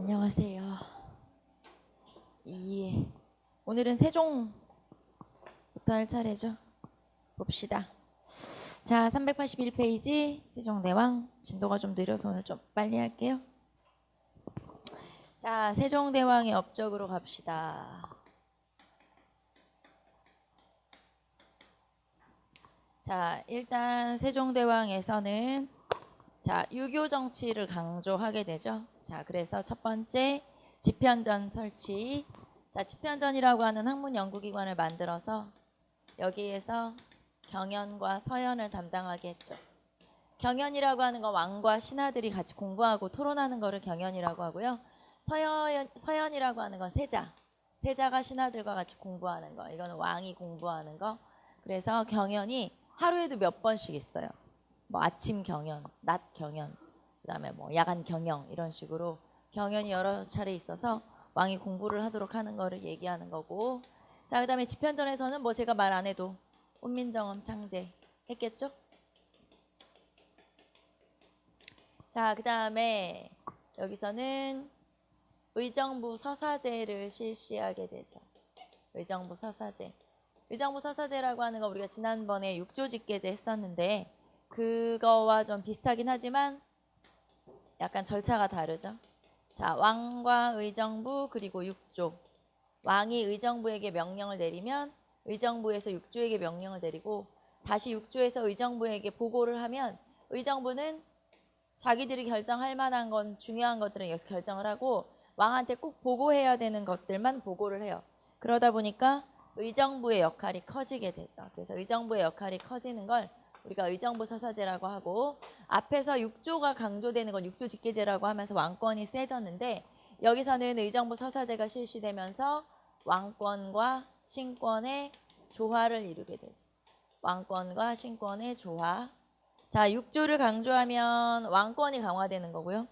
안녕하세요. 오늘은 세종부터 할 차례죠. 봅시다. 자, 381페이지 세종대왕. 진도가 좀 느려서 오늘 좀 빨리 할게요. 자, 세종대왕의 업적으로 갑시다. 자, 일단 세종대왕에서는 자, 유교 정치를 강조하게 되죠. 자, 그래서 첫 번째 집현전 설치. 자, 집현전이라고 하는 학문 연구기관을 만들어서 여기에서 경연과 서연을 담당하게 했죠. 경연이라고 하는 건 왕과 신하들이 같이 공부하고 토론하는 거를 경연이라고 하고요. 서연이라고 하는 건 세자가 신하들과 같이 공부하는 거. 이거는 왕이 공부하는 거. 그래서 경연이 하루에도 몇 번씩 있어요. 뭐 아침 경연, 낮 경연, 그다음에 뭐 야간 경영 이런 식으로 경연이 여러 차례 있어서 왕이 공부를 하도록 하는 거를 얘기하는 거고. 자, 그다음에 집현전에서는 뭐 제가 말 안 해도 훈민정음 창제 했겠죠? 자, 그다음에 여기서는 의정부 서사제를 실시하게 되죠. 의정부 서사제. 의정부 서사제라고 하는 거 우리가 지난번에 육조직계제 했었는데 그거와 좀 비슷하긴 하지만 약간 절차가 다르죠. 자, 왕과 의정부 그리고 육조. 왕이 의정부에게 명령을 내리면 의정부에서 육조에게 명령을 내리고 다시 육조에서 의정부에게 보고를 하면 의정부는 자기들이 결정할 만한 건 중요한 것들은 여기서 결정을 하고 왕한테 꼭 보고해야 되는 것들만 보고를 해요. 그러다 보니까 의정부의 역할이 커지게 되죠. 그래서 의정부의 역할이 커지는 걸 우리가 의정부 서사제라고 하고, 앞에서 육조가 강조되는 건 육조직계제라고 하면서 왕권이 세졌는데 여기서는 의정부 서사제가 실시되면서 왕권과 신권의 조화를 이루게 되죠. 왕권과 신권의 조화. 자, 육조를 강조하면 왕권이 강화되는 거고요.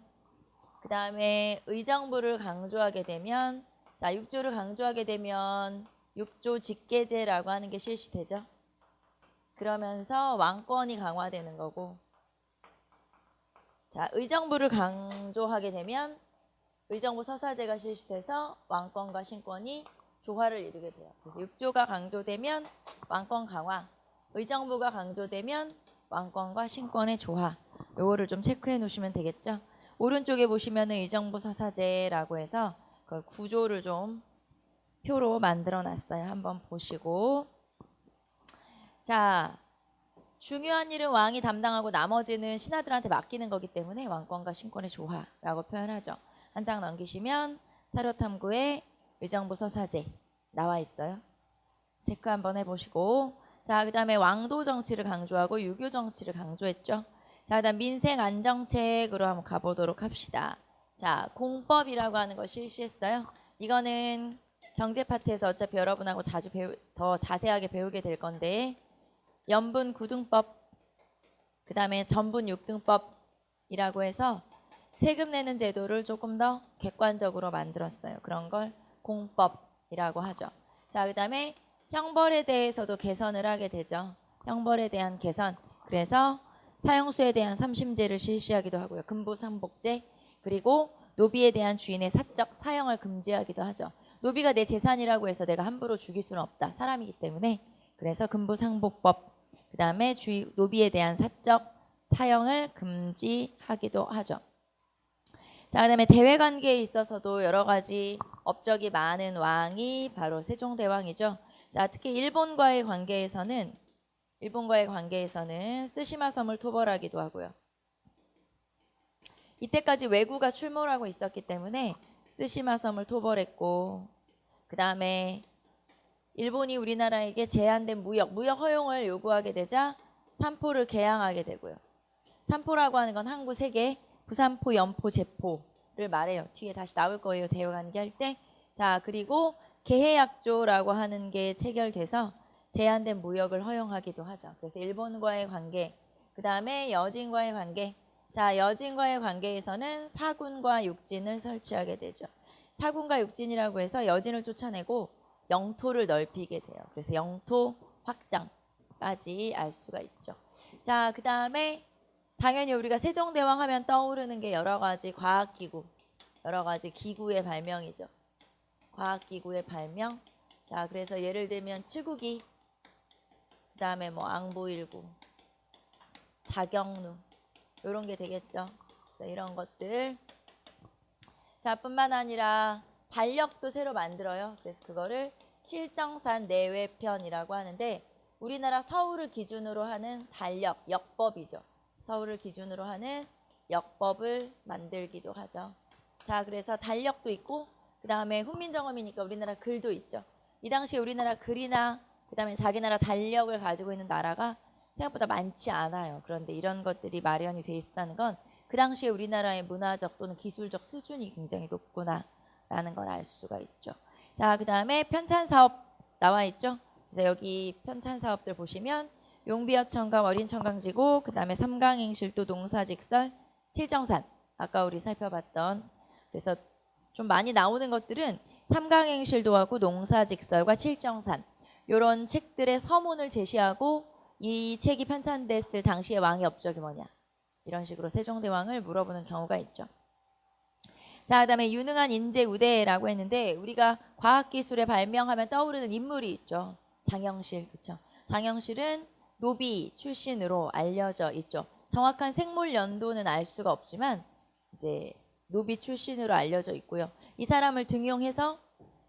그 다음에 의정부를 강조하게 되면, 자, 육조를 강조하게 되면 육조직계제라고 하는 게 실시되죠. 그러면서 왕권이 강화되는 거고, 자, 의정부를 강조하게 되면 의정부 서사제가 실시돼서 왕권과 신권이 조화를 이루게 돼요. 그래서 육조가 강조되면 왕권 강화, 의정부가 강조되면 왕권과 신권의 조화. 요거를 좀 체크해 놓으시면 되겠죠. 오른쪽에 보시면은 의정부 서사제라고 해서 그걸 구조를 좀 표로 만들어 놨어요. 한번 보시고. 자, 중요한 일은 왕이 담당하고 나머지는 신하들한테 맡기는 거기 때문에 왕권과 신권의 조화라고 표현하죠. 한 장 넘기시면 사료탐구의 의정부 서사제 나와 있어요. 체크 한번 해보시고. 자, 그 다음에 왕도 정치를 강조하고 유교 정치를 강조했죠. 자, 그 다음 민생 안정책으로 한번 가보도록 합시다. 자, 공법이라고 하는 걸 실시했어요. 이거는 경제 파트에서 어차피 여러분하고 더 자세하게 배우게 될 건데, 연분 구등법, 그 다음에 전분 육등법이라고 해서 세금 내는 제도를 조금 더 객관적으로 만들었어요. 그런 걸 공법이라고 하죠. 자, 그 다음에 형벌에 대해서도 개선을 하게 되죠. 형벌에 대한 개선. 그래서 사형수에 대한 삼심제를 실시하기도 하고요. 금부상복제, 그리고 노비에 대한 주인의 사적 사형을 금지하기도 하죠. 노비가 내 재산이라고 해서 내가 함부로 죽일 수는 없다. 사람이기 때문에. 그래서 금부상복법, 그 다음에 노비에 대한 사적 사형을 금지하기도 하죠. 자, 그 다음에 대외관계에 있어서도 여러 가지 업적이 많은 왕이 바로 세종대왕이죠. 자, 특히 일본과의 관계에서는 쓰시마 섬을 토벌하기도 하고요. 이때까지 왜구가 출몰하고 있었기 때문에 쓰시마 섬을 토벌했고, 그 다음에 일본이 우리나라에게 제한된 무역 허용을 요구하게 되자 삼포를 개항하게 되고요. 삼포라고 하는 건 항구 3개, 부산포, 연포, 제포를 말해요. 뒤에 다시 나올 거예요. 대외관계 할 때. 자, 그리고 개해약조라고 하는 게 체결돼서 제한된 무역을 허용하기도 하죠. 그래서 일본과의 관계, 그 다음에 여진과의 관계. 자, 여진과의 관계에서는 사군과 육진을 설치하게 되죠. 사군과 육진이라고 해서 여진을 쫓아내고 영토를 넓히게 돼요. 그래서 영토 확장까지 알 수가 있죠. 자, 그 다음에 당연히 우리가 세종대왕 하면 떠오르는 게 여러 가지 과학기구. 여러 가지 기구의 발명이죠. 과학기구의 발명. 자, 그래서 예를 들면 치구기, 그 다음에 뭐 앙보일구, 자경루 이런 게 되겠죠. 그래서 이런 것들. 자, 뿐만 아니라 달력도 새로 만들어요. 그래서 그거를 칠정산 내외편이라고 하는데 우리나라 서울을 기준으로 하는 달력, 역법이죠. 서울을 기준으로 하는 역법을 만들기도 하죠. 자, 그래서 달력도 있고 그 다음에 훈민정음이니까 우리나라 글도 있죠. 이 당시에 우리나라 글이나 그 다음에 자기 나라 달력을 가지고 있는 나라가 생각보다 많지 않아요. 그런데 이런 것들이 마련이 돼 있었다는 건 그 당시에 우리나라의 문화적 또는 기술적 수준이 굉장히 높구나라는 걸 알 수가 있죠. 자, 그 다음에 편찬사업 나와 있죠. 그래서 여기 편찬사업들 보시면 용비어천강, 어린천강지구, 그 다음에 삼강행실도, 농사직설, 칠정산 아까 우리 살펴봤던 그래서 좀 많이 나오는 것들은 삼강행실도하고 농사직설과 칠정산 이런 책들의 서문을 제시하고 이 책이 편찬됐을 당시의 왕의 업적이 뭐냐 이런 식으로 세종대왕을 물어보는 경우가 있죠. 자, 그 다음에 유능한 인재 우대라고 했는데 우리가 과학기술에 발명하면 떠오르는 인물이 있죠. 장영실, 그렇죠? 장영실은 노비 출신으로 알려져 있죠. 정확한 생물 연도는 알 수가 없지만 이제 노비 출신으로 알려져 있고요. 이 사람을 등용해서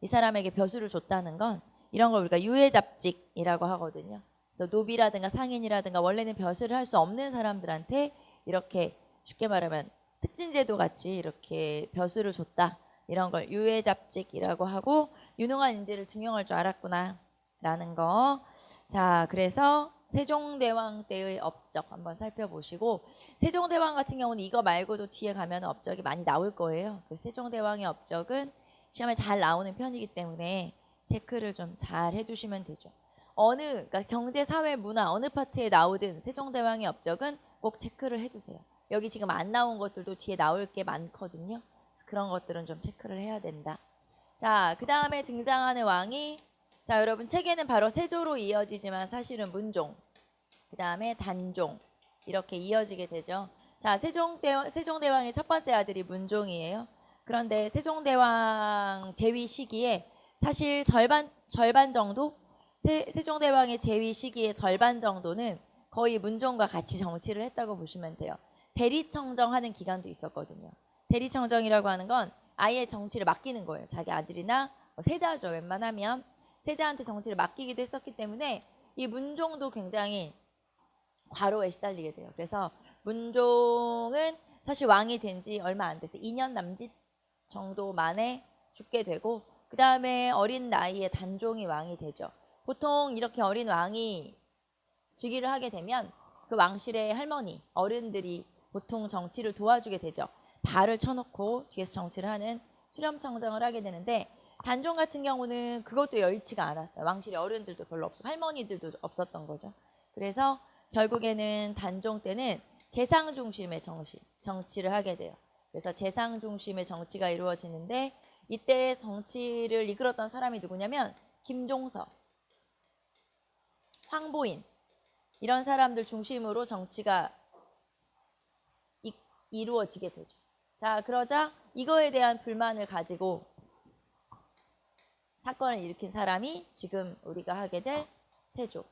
이 사람에게 벼슬을 줬다는 건 이런 걸 우리가 유해잡직이라고 하거든요. 그래서 노비라든가 상인이라든가 원래는 벼슬을 할 수 없는 사람들한테 이렇게 쉽게 말하면 특진제도 같이 이렇게 벼슬을 줬다. 이런 걸 유해잡직이라고 하고 유능한 인재를 등용할 줄 알았구나 라는 거. 자, 그래서 세종대왕 때의 업적 한번 살펴보시고 세종대왕 같은 경우는 이거 말고도 뒤에 가면 업적이 많이 나올 거예요. 세종대왕의 업적은 시험에 잘 나오는 편이기 때문에 체크를 좀 잘 해두시면 되죠. 그러니까 경제, 사회, 문화 어느 파트에 나오든 세종대왕의 업적은 꼭 체크를 해두세요. 여기 지금 안 나온 것들도 뒤에 나올 게 많거든요. 그런 것들은 좀 체크를 해야 된다. 자, 그 다음에 등장하는 왕이 자, 여러분 책에는 바로 세조로 이어지지만 사실은 문종, 그 다음에 단종 이렇게 이어지게 되죠. 자, 세종대왕의 첫 번째 아들이 문종이에요. 그런데 세종대왕 재위 시기에 사실 절반 정도 세종대왕의 재위 시기의 절반 정도는 거의 문종과 같이 정치를 했다고 보시면 돼요. 대리청정하는 기간도 있었거든요. 대리청정이라고 하는 건 아예 정치를 맡기는 거예요. 자기 아들이나 세자죠. 웬만하면 세자한테 정치를 맡기기도 했었기 때문에 이 문종도 굉장히 과로에 시달리게 돼요. 그래서 문종은 사실 왕이 된 지 얼마 안 돼서 2년 남짓 정도 만에 죽게 되고 그 다음에 어린 나이에 단종이 왕이 되죠. 보통 이렇게 어린 왕이 즉위를 하게 되면 그 왕실의 할머니, 어른들이 보통 정치를 도와주게 되죠. 발을 쳐놓고 뒤에서 정치를 하는 수렴청정을 하게 되는데 단종 같은 경우는 그것도 여의치가 않았어요. 왕실의 어른들도 별로 없고 할머니들도 없었던 거죠. 그래서 결국에는 단종 때는 재상 중심의 정치를 하게 돼요. 그래서 재상 중심의 정치가 이루어지는데 이때 정치를 이끌었던 사람이 누구냐면 김종서, 황보인 이런 사람들 중심으로 정치가 이루어지게 되죠. 자, 그러자 이거에 대한 불만을 가지고 사건을 일으킨 사람이 지금 우리가 하게 될 세조.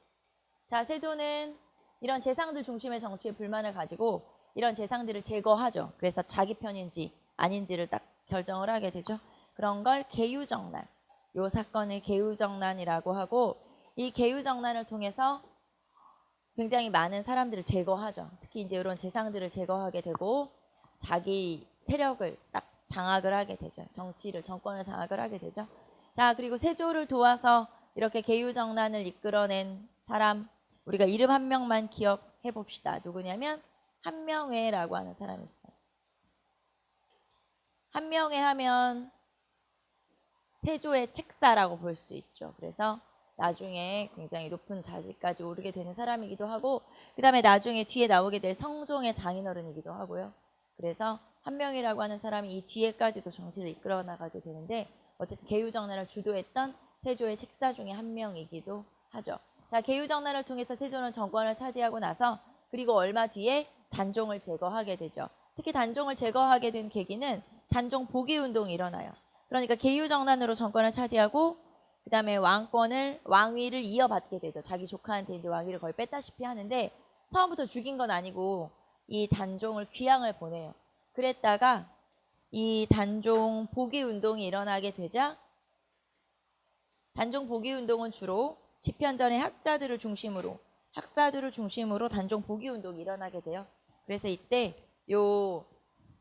자, 세조는 이런 재상들 중심의 정치에 불만을 가지고 이런 재상들을 제거하죠. 그래서 자기 편인지 아닌지를 딱 결정을 하게 되죠. 그런 걸 계유정난. 이 사건을 계유정난이라고 하고 이 계유정난을 통해서 굉장히 많은 사람들을 제거하죠. 특히 이제 이런 재상들을 제거하게 되고 자기 세력을 딱 장악을 하게 되죠. 정권을 장악을 하게 되죠. 자, 그리고 세조를 도와서 이렇게 계유정난을 이끌어낸 사람 우리가 이름 한 명만 기억해 봅시다. 누구냐면 한명회라고 하는 사람이 있어요. 한명회 하면 세조의 책사라고 볼 수 있죠. 그래서 나중에 굉장히 높은 자리까지 오르게 되는 사람이기도 하고 그 다음에 나중에 뒤에 나오게 될 성종의 장인어른이기도 하고요. 그래서 한명이라고 하는 사람이 이 뒤에까지도 정치를 이끌어 나가게 되는데 어쨌든 계유정난을 주도했던 세조의 책사 중에 한 명이기도 하죠. 자, 계유정난을 통해서 세조는 정권을 차지하고 나서 그리고 얼마 뒤에 단종을 제거하게 되죠. 특히 단종을 제거하게 된 계기는 단종 복위 운동이 일어나요. 그러니까 계유정난으로 정권을 차지하고 그 다음에 왕위를 이어받게 되죠. 자기 조카한테 이제 왕위를 거의 뺐다시피 하는데 처음부터 죽인 건 아니고 이 단종을 귀양을 보내요. 그랬다가 이 단종 복위 운동이 일어나게 되자 단종 복위 운동은 주로 집현전의 학사들을 중심으로 단종 복위 운동이 일어나게 돼요. 그래서 이때 요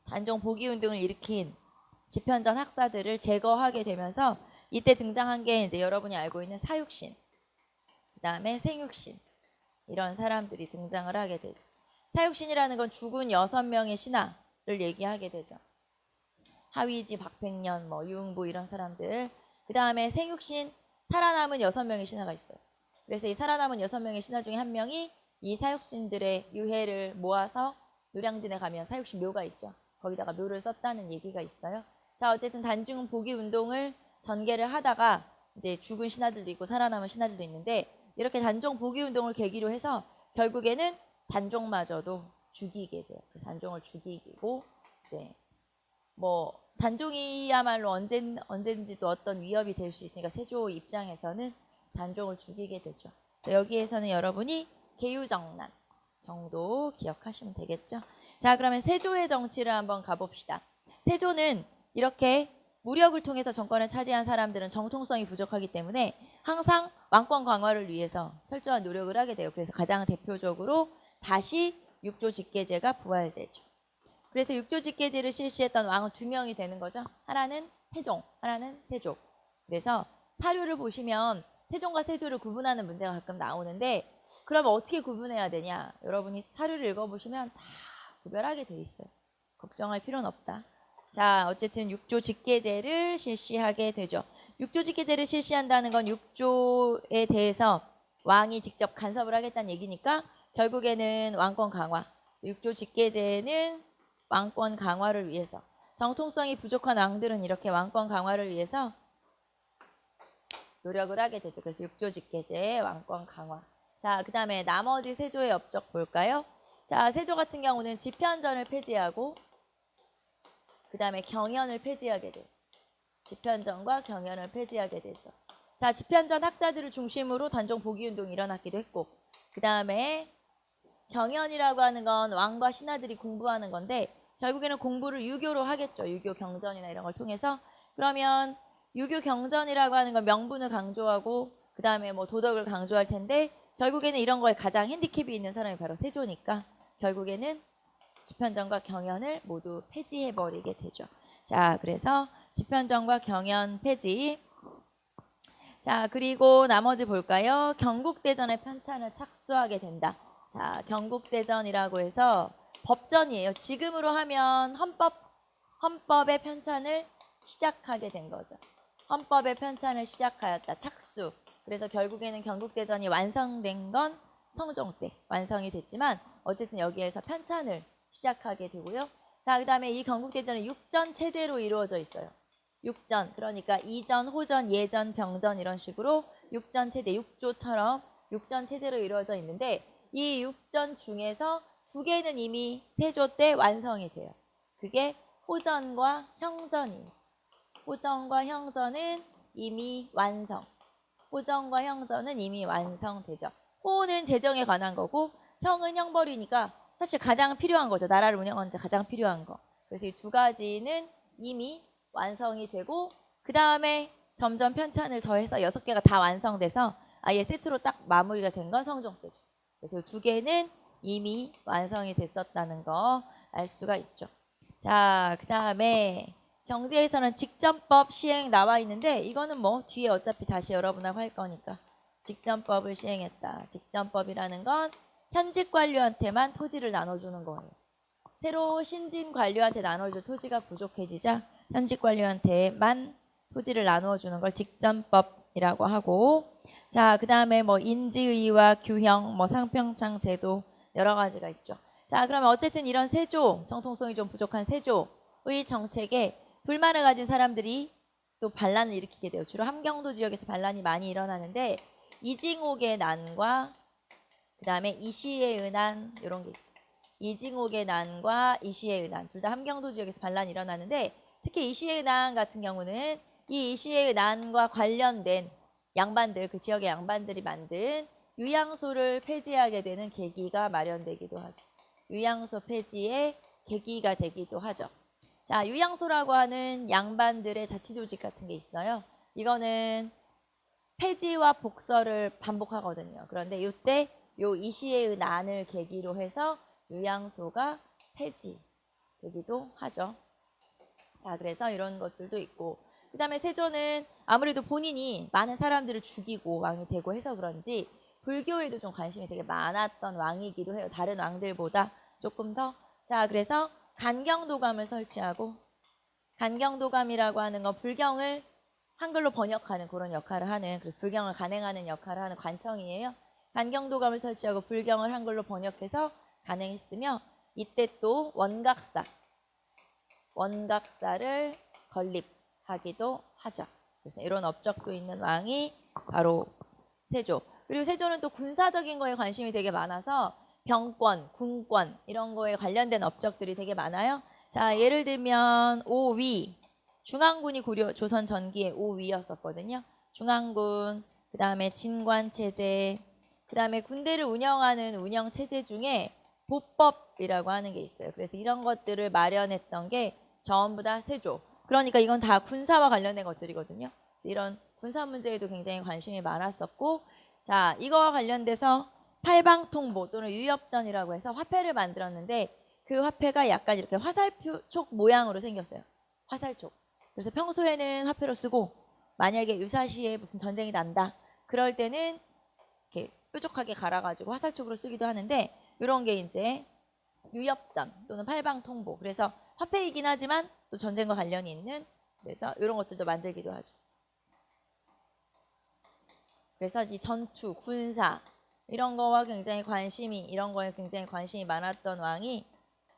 단종 복위 운동을 일으킨 집현전 학사들을 제거하게 되면서 이때 등장한 게 이제 여러분이 알고 있는 사육신, 그 다음에 생육신 이런 사람들이 등장을 하게 되죠. 사육신이라는 건 죽은 6명의 신하를 얘기하게 되죠. 하위지, 박백년, 유응부 이런 사람들. 그 다음에 생육신, 살아남은 6명의 신하가 있어요. 그래서 이 살아남은 6명의 신하 중에 한 명이 이 사육신들의 유해를 모아서 노량진에 가면 사육신 묘가 있죠. 거기다가 묘를 썼다는 얘기가 있어요. 자, 어쨌든 단종 복위 운동을 전개를 하다가 이제 죽은 신하들도 있고 살아남은 신하들도 있는데 이렇게 단종 복위 운동을 계기로 해서 결국에는 단종마저도 죽이게 돼요. 그래서 단종을 죽이고 이제 단종이야말로 언제든지도 어떤 위협이 될 수 있으니까 세조 입장에서는 단종을 죽이게 되죠. 여기에서는 여러분이 계유정난 정도 기억하시면 되겠죠. 자, 그러면 세조의 정치를 한번 가봅시다. 세조는 이렇게 무력을 통해서 정권을 차지한 사람들은 정통성이 부족하기 때문에 항상 왕권 강화를 위해서 철저한 노력을 하게 돼요. 그래서 가장 대표적으로 다시 육조 직계제가 부활되죠. 그래서 육조 직계제를 실시했던 왕은 2명이 되는 거죠. 하나는 태종, 하나는 세조. 그래서 사료를 보시면 태종과 세조를 구분하는 문제가 가끔 나오는데 그러면 어떻게 구분해야 되냐? 여러분이 사료를 읽어보시면 다 구별하게 돼 있어요. 걱정할 필요는 없다. 자, 어쨌든 육조 직계제를 실시하게 되죠. 육조 직계제를 실시한다는 건 육조에 대해서 왕이 직접 간섭을 하겠다는 얘기니까 결국에는 왕권 강화. 육조 직계제는 왕권 강화를 위해서 정통성이 부족한 왕들은 이렇게 왕권 강화를 위해서 노력을 하게 되죠. 그래서 육조 직계제, 왕권 강화. 자, 그 다음에 나머지 세조의 업적 볼까요? 자, 세조 같은 경우는 집현전을 폐지하고 그 다음에 경연을 폐지하게 돼요. 집현전과 경연을 폐지하게 되죠. 자, 집현전 학자들을 중심으로 단종 복위 운동이 일어났기도 했고 그 다음에 경연이라고 하는 건 왕과 신하들이 공부하는 건데 결국에는 공부를 유교로 하겠죠. 유교 경전이나 이런 걸 통해서. 그러면 유교 경전이라고 하는 건 명분을 강조하고 그 다음에 도덕을 강조할 텐데 결국에는 이런 거에 가장 핸디캡이 있는 사람이 바로 세조니까 결국에는 집현전과 경연을 모두 폐지해버리게 되죠. 자, 그래서 집현전과 경연 폐지. 자, 그리고 나머지 볼까요? 경국대전의 편찬을 착수하게 된다. 자, 경국대전이라고 해서 법전이에요. 지금으로 하면 헌법의 편찬을 시작하게 된 거죠. 헌법의 편찬을 시작하였다. 착수. 그래서 결국에는 경국대전이 완성된 건 성종 때 완성이 됐지만 어쨌든 여기에서 편찬을 시작하게 되고요. 자, 그 다음에 이 경국대전은 육전 체제로 이루어져 있어요. 육전, 그러니까 이전, 호전, 예전, 병전 이런 식으로 육전 체제, 육조처럼 육전 체제로 이루어져 있는데 이 육전 중에서 2개는 이미 세조 때 완성이 돼요. 그게 호전과 형전이에요. 호전과 형전은 이미 완성. 호전과 형전은 이미 완성되죠. 호는 재정에 관한 거고 형은 형벌이니까 사실 가장 필요한 거죠. 나라를 운영하는데 가장 필요한 거. 그래서 이 2가지는 이미 완성이 되고 그 다음에 점점 편찬을 더해서 6개가 다 완성돼서 아예 세트로 딱 마무리가 된 건 성종 때죠. 그래서 2개는 이미 완성이 됐었다는 거 알 수가 있죠. 자, 그 다음에 경제에서는 직전법 시행 나와 있는데 이거는 뒤에 어차피 다시 여러분하고 할 거니까 직전법을 시행했다. 직전법이라는 건 현직 관료한테만 토지를 나눠주는 거예요. 새로 신진 관료한테 나눠줄 토지가 부족해지자 현직 관료한테만 토지를 나누어주는 걸 직전법이라고 하고 자, 그 다음에 인지의와 규형, 상평창 제도 여러 가지가 있죠. 자, 그러면 어쨌든 이런 세조, 정통성이 좀 부족한 세조의 정책에 불만을 가진 사람들이 또 반란을 일으키게 돼요. 주로 함경도 지역에서 반란이 많이 일어나는데 이징옥의 난과 그 다음에 이시의 은한 이런 게 있죠. 이징옥의 난과 이시의 은한 둘 다 함경도 지역에서 반란이 일어나는데 특히 이시의 난 같은 경우는 이 이시의 난과 관련된 양반들, 그 지역의 양반들이 만든 유양소를 폐지하게 되는 계기가 마련되기도 하죠. 유양소 폐지의 계기가 되기도 하죠. 자, 유양소라고 하는 양반들의 자치조직 같은 게 있어요. 이거는 폐지와 복설을 반복하거든요. 그런데 이때 요 이시의 난을 계기로 해서 유양소가 폐지되기도 하죠. 자, 그래서 이런 것들도 있고, 그 다음에 세조는 아무래도 본인이 많은 사람들을 죽이고 왕이 되고 해서 그런지 불교에도 좀 관심이 되게 많았던 왕이기도 해요. 다른 왕들보다 조금 더. 자, 그래서 간경도감을 설치하고, 간경도감이라고 하는 건 불경을 한글로 번역하는 그런 역할을 하는, 불경을 간행하는 역할을 하는 관청이에요. 간경도감을 설치하고 불경을 한글로 번역해서 간행했으며, 이때 또 원각사를 건립하기도 하죠. 그래서 이런 업적도 있는 왕이 바로 세조. 그리고 세조는 또 군사적인 거에 관심이 되게 많아서 병권, 군권 이런 거에 관련된 업적들이 되게 많아요. 자, 예를 들면 오위, 중앙군이 조선 전기의 오위였었거든요. 중앙군, 그 다음에 진관체제, 그 다음에 군대를 운영하는 운영체제 중에 보법이라고 하는 게 있어요. 그래서 이런 것들을 마련했던 게 전부 다 세조. 그러니까 이건 다 군사와 관련된 것들이거든요. 그래서 이런 군사 문제에도 굉장히 관심이 많았었고, 자, 이거와 관련돼서 팔방통보 또는 유엽전이라고 해서 화폐를 만들었는데 그 화폐가 약간 이렇게 화살촉 모양으로 생겼어요. 화살촉. 그래서 평소에는 화폐로 쓰고 만약에 유사시에 무슨 전쟁이 난다. 그럴 때는 이렇게 뾰족하게 갈아가지고 화살촉으로 쓰기도 하는데 이런 게 이제 유엽전 또는 팔방통보. 그래서 화폐이긴 하지만 또 전쟁과 관련이 있는, 그래서 이런 것들도 만들기도 하죠. 그래서 이 전투, 군사 이런 거에 굉장히 관심이 많았던 왕이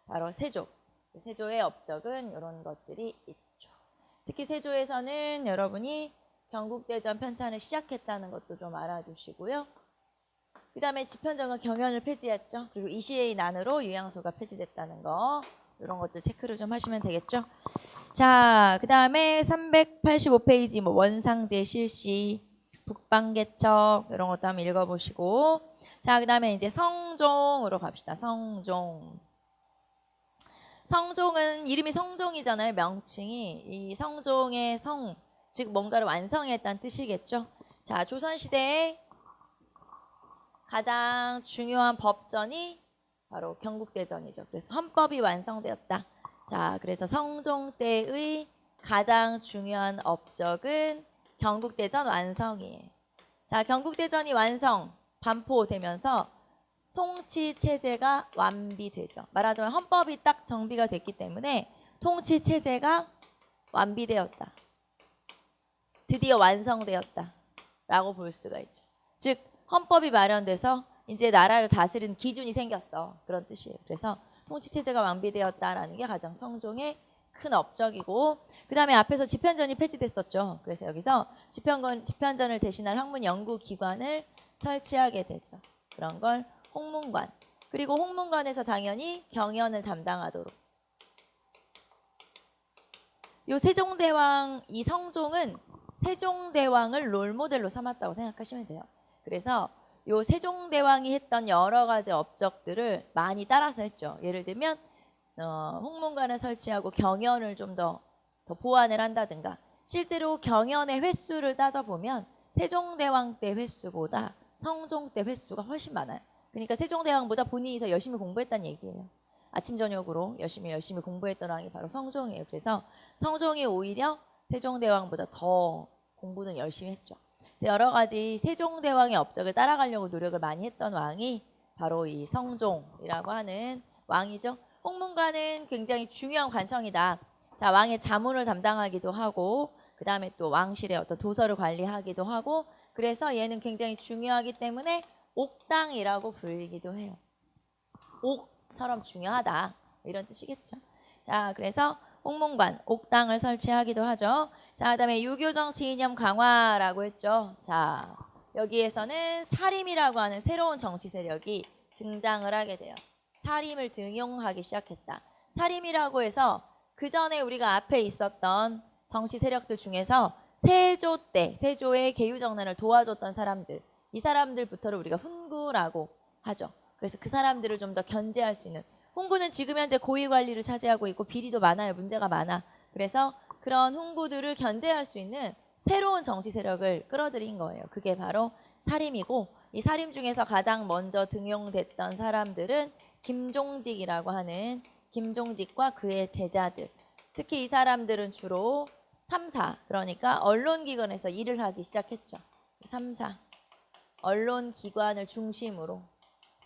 바로 세조. 세조의 업적은 이런 것들이 있죠. 특히 세조에서는 여러분이 경국대전 편찬을 시작했다는 것도 좀 알아두시고요. 그 다음에 집현전과 경연을 폐지했죠. 그리고 이시의 난으로 유양소가 폐지됐다는 거, 이런 것들 체크를 좀 하시면 되겠죠. 자, 그 다음에 385페이지 원상제 실시, 북방개척 이런 것도 한번 읽어보시고, 자, 그 다음에 이제 성종으로 갑시다. 성종은 이름이 성종이잖아요. 명칭이. 이 성종의 성, 즉 뭔가를 완성했다는 뜻이겠죠. 자, 조선시대에 가장 중요한 법전이 바로 경국대전이죠. 그래서 헌법이 완성되었다. 자, 그래서 성종 때의 가장 중요한 업적은 경국대전 완성이에요. 자, 경국대전이 반포되면서 통치체제가 완비되죠. 말하자면 헌법이 딱 정비가 됐기 때문에 통치체제가 완비되었다. 드디어 완성되었다. 라고 볼 수가 있죠. 즉, 헌법이 마련돼서 이제 나라를 다스리는 기준이 생겼어. 그런 뜻이에요. 그래서 통치체제가 완비되었다라는 게 가장 성종의 큰 업적이고, 그 다음에 앞에서 집현전이 폐지됐었죠. 그래서 여기서 집현전을 대신할 학문 연구기관을 설치하게 되죠. 그런 걸 홍문관. 그리고 홍문관에서 당연히 경연을 담당하도록. 요 세종대왕, 이 성종은 세종대왕을 롤모델로 삼았다고 생각하시면 돼요. 그래서 요 세종대왕이 했던 여러 가지 업적들을 많이 따라서 했죠. 예를 들면 홍문관을 설치하고 경연을 좀 더 보완을 한다든가, 실제로 경연의 횟수를 따져보면 세종대왕 때 횟수보다 성종 때 횟수가 훨씬 많아요. 그러니까 세종대왕보다 본인이 더 열심히 공부했다는 얘기예요. 아침 저녁으로 열심히 공부했던 왕이 바로 성종이에요. 그래서 성종이 오히려 세종대왕보다 더 공부는 열심히 했죠. 여러 가지 세종대왕의 업적을 따라가려고 노력을 많이 했던 왕이 바로 이 성종이라고 하는 왕이죠. 홍문관은 굉장히 중요한 관청이다. 자, 왕의 자문을 담당하기도 하고, 그 다음에 또 왕실의 어떤 도서를 관리하기도 하고, 그래서 얘는 굉장히 중요하기 때문에 옥당이라고 불리기도 해요. 옥처럼 중요하다, 이런 뜻이겠죠. 자, 그래서 홍문관, 옥당을 설치하기도 하죠. 자, 그 다음에 유교정치 이념 강화라고 했죠. 자, 여기에서는 사림이라고 하는 새로운 정치 세력이 등장을 하게 돼요. 사림을 등용하기 시작했다. 사림이라고 해서 그 전에 우리가 앞에 있었던 정치 세력들 중에서 세조 때 세조의 계유정난을 도와줬던 사람들, 이 사람들부터를 우리가 훈구라고 하죠. 그래서 그 사람들을 좀 더 견제할 수 있는, 훈구는 지금 현재 고위 관리를 차지하고 있고 비리도 많아요. 문제가 많아. 그래서 그런 훈구들을 견제할 수 있는 새로운 정치 세력을 끌어들인 거예요. 그게 바로 사림이고, 이 사림 중에서 가장 먼저 등용됐던 사람들은 김종직이라고 하는 김종직과 그의 제자들. 특히 이 사람들은 주로 3사, 그러니까 언론기관에서 일을 하기 시작했죠. 3사, 언론기관을 중심으로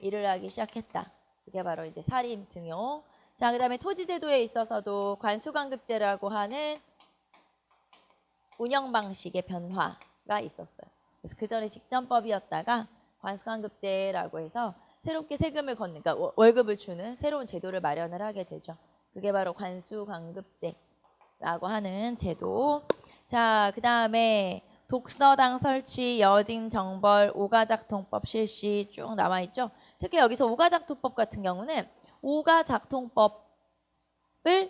일을 하기 시작했다. 그게 바로 이제 사림 등용. 자, 그 다음에 토지제도에 있어서도 관수관급제라고 하는 운영 방식의 변화가 있었어요. 그래서 그 전에 직전법이었다가 관수관급제라고 해서 새롭게 세금을 걷는, 그러니까 월급을 주는 새로운 제도를 마련을 하게 되죠. 그게 바로 관수관급제라고 하는 제도. 자, 그 다음에 독서당 설치, 여진 정벌, 오가작통법 실시 쭉 나와 있죠. 특히 여기서 오가작통법 같은 경우는 오가작통법을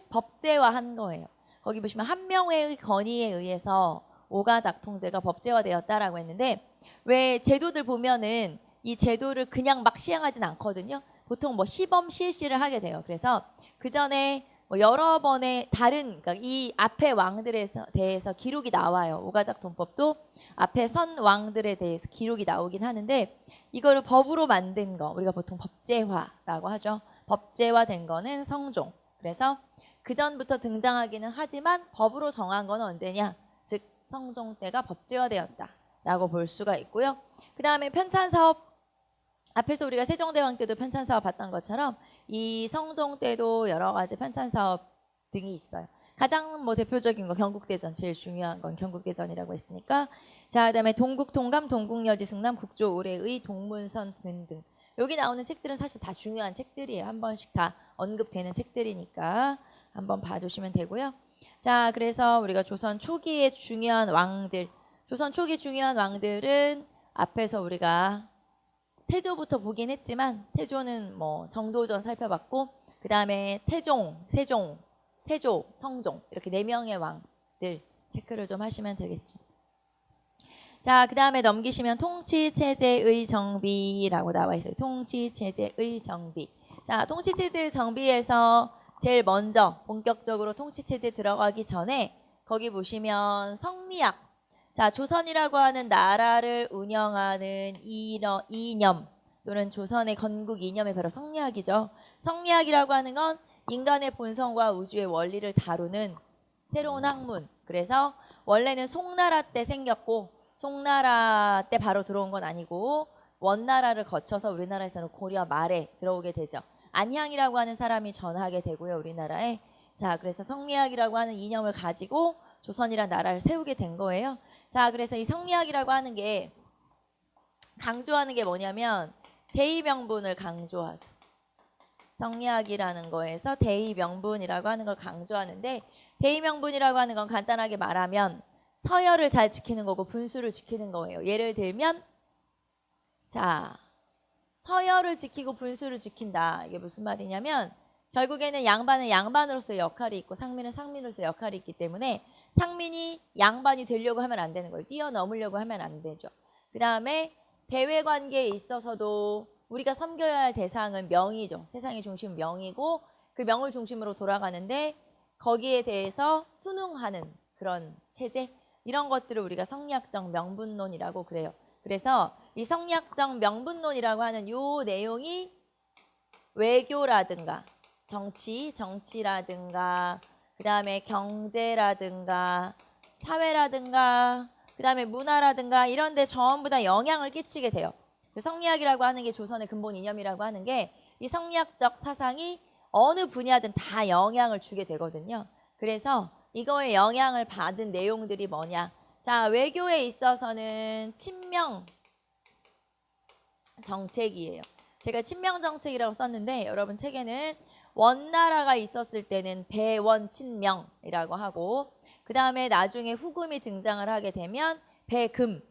법제화한 거예요. 거기 보시면 한명회의 건의에 의해서 오가작통제가 법제화되었다라고 했는데, 왜 제도들 보면은 이 제도를 그냥 막 시행하진 않거든요. 보통 뭐 시범 실시를 하게 돼요. 그래서 그 전에 뭐 여러 번의 다른, 그러니까 이 앞에 왕들에 대해서 기록이 나와요. 오가작통법도 앞에 선 왕들에 대해서 기록이 나오긴 하는데, 이거를 법으로 만든 거 우리가 보통 법제화라고 하죠. 법제화된 거는 성종. 그래서 그 전부터 등장하기는 하지만 법으로 정한 거는 언제냐? 즉 성종 때가 법제화되었다라고 볼 수가 있고요. 그 다음에 편찬사업, 앞에서 우리가 세종대왕 때도 편찬사업 봤던 것처럼 이 성종 때도 여러 가지 편찬사업 등이 있어요. 가장 뭐 대표적인 거 경국대전, 제일 중요한 건 경국대전이라고 했으니까. 자, 그다음에 동국통감, 동국여지 승남, 국조 올해의 동문선 등등. 여기 나오는 책들은 사실 다 중요한 책들이에요. 한 번씩 다 언급되는 책들이니까 한번 봐두시면 되고요. 자, 그래서 우리가 조선 초기의 중요한 왕들, 조선 초기 중요한 왕들은 앞에서 우리가 태조부터 보긴 했지만, 태조는 뭐 정도전 살펴봤고, 그 다음에 태종, 세종, 세조, 성종, 이렇게 4명의 왕들 체크를 좀 하시면 되겠죠. 자, 그 다음에 넘기시면 통치체제의 정비라고 나와 있어요. 통치체제의 정비. 자, 통치체제의 정비에서 제일 먼저 본격적으로 통치체제 들어가기 전에 거기 보시면 성리학. 자, 조선이라고 하는 나라를 운영하는 이념 또는 조선의 건국 이념이 바로 성리학이죠. 성리학이라고 하는 건 인간의 본성과 우주의 원리를 다루는 새로운 학문. 그래서 원래는 송나라 때 생겼고, 송나라 때 바로 들어온 건 아니고 원나라를 거쳐서 우리나라에서는 고려 말에 들어오게 되죠. 안향이라고 하는 사람이 전하게 되고요, 우리나라에. 자, 그래서 성리학이라고 하는 이념을 가지고 조선이란 나라를 세우게 된 거예요. 자, 그래서 이 성리학이라고 하는 게 강조하는 게 뭐냐면 대의명분을 강조하죠. 성리학이라는 거에서 대의명분이라고 하는 걸 강조하는데, 대의명분이라고 하는 건 간단하게 말하면 서열을 잘 지키는 거고 분수를 지키는 거예요. 예를 들면, 자, 서열을 지키고 분수를 지킨다. 이게 무슨 말이냐면, 결국에는 양반은 양반으로서의 역할이 있고 상민은 상민으로서의 역할이 있기 때문에 상민이 양반이 되려고 하면 안 되는 거예요. 뛰어넘으려고 하면 안 되죠. 그 다음에 대외관계에 있어서도 우리가 섬겨야 할 대상은 명이죠. 세상의 중심은 명이고 그 명을 중심으로 돌아가는데 거기에 대해서 순응하는 그런 체제, 이런 것들을 우리가 성리학적 명분론이라고 그래요. 그래서 이 성리학적 명분론이라고 하는 요 내용이 외교라든가 정치라든가 그 다음에 경제라든가 사회라든가 그 다음에 문화라든가 이런 데 전부 다 영향을 끼치게 돼요. 성리학이라고 하는 게 조선의 근본 이념이라고 하는 게 이 성리학적 사상이 어느 분야든 다 영향을 주게 되거든요. 그래서 이거에 영향을 받은 내용들이 뭐냐. 자, 외교에 있어서는 친명 정책이에요. 제가 친명 정책이라고 썼는데 여러분 책에는 원나라가 있었을 때는 배원 친명이라고 하고, 그 다음에 나중에 후금이 등장을 하게 되면 배금,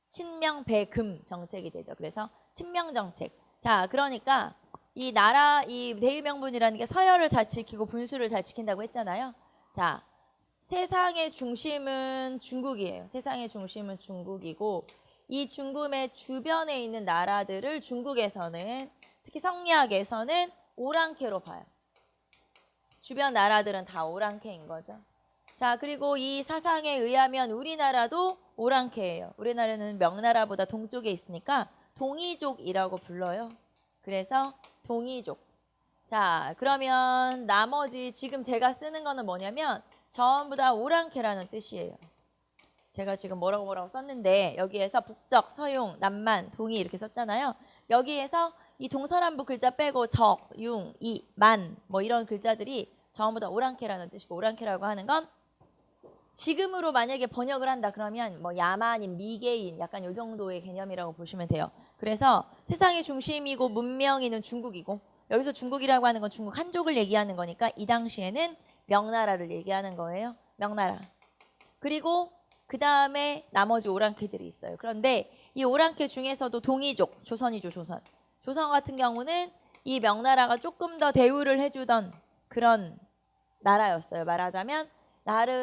친명 배금 정책이 되죠. 그래서 친명 정책. 자, 그러니까 이 나라, 이 대의명분이라는 게 서열을 잘 지키고 분수를 잘 지킨다고 했잖아요. 자, 세상의 중심은 중국이에요. 세상의 중심은 중국이고 이 중국의 주변에 있는 나라들을 중국에서는 특히 성리학에서는 오랑캐로 봐요. 주변 나라들은 다 오랑캐인 거죠. 자, 그리고 이 사상에 의하면 우리나라도 오랑캐예요. 우리나라는 명나라보다 동쪽에 있으니까 동이족이라고 불러요. 그래서 동이족. 자, 그러면 나머지 지금 제가 쓰는 거는 뭐냐면 전부 다 오랑캐라는 뜻이에요. 제가 지금 뭐라고 썼는데 여기에서 북적, 서용, 남만, 동이 이렇게 썼잖아요. 여기에서 이 동서남북 글자 빼고 적, 융, 이, 만 뭐 이런 글자들이 전부 다 오랑캐라는 뜻이고 오랑캐라고 하는 건 지금으로 만약에 번역을 한다 그러면 뭐 야만인, 미개인 약간 이 정도의 개념이라고 보시면 돼요. 그래서 세상의 중심이고 문명이는 중국이고 여기서 중국이라고 하는 건 중국 한족을 얘기하는 거니까 이 당시에는 명나라를 얘기하는 거예요. 명나라. 그리고 그 다음에 나머지 오랑캐들이 있어요. 그런데 이 오랑캐 중에서도 동이족, 조선이죠, 조선. 조선 같은 경우는 이 명나라가 조금 더 대우를 해주던 그런 나라였어요. 말하자면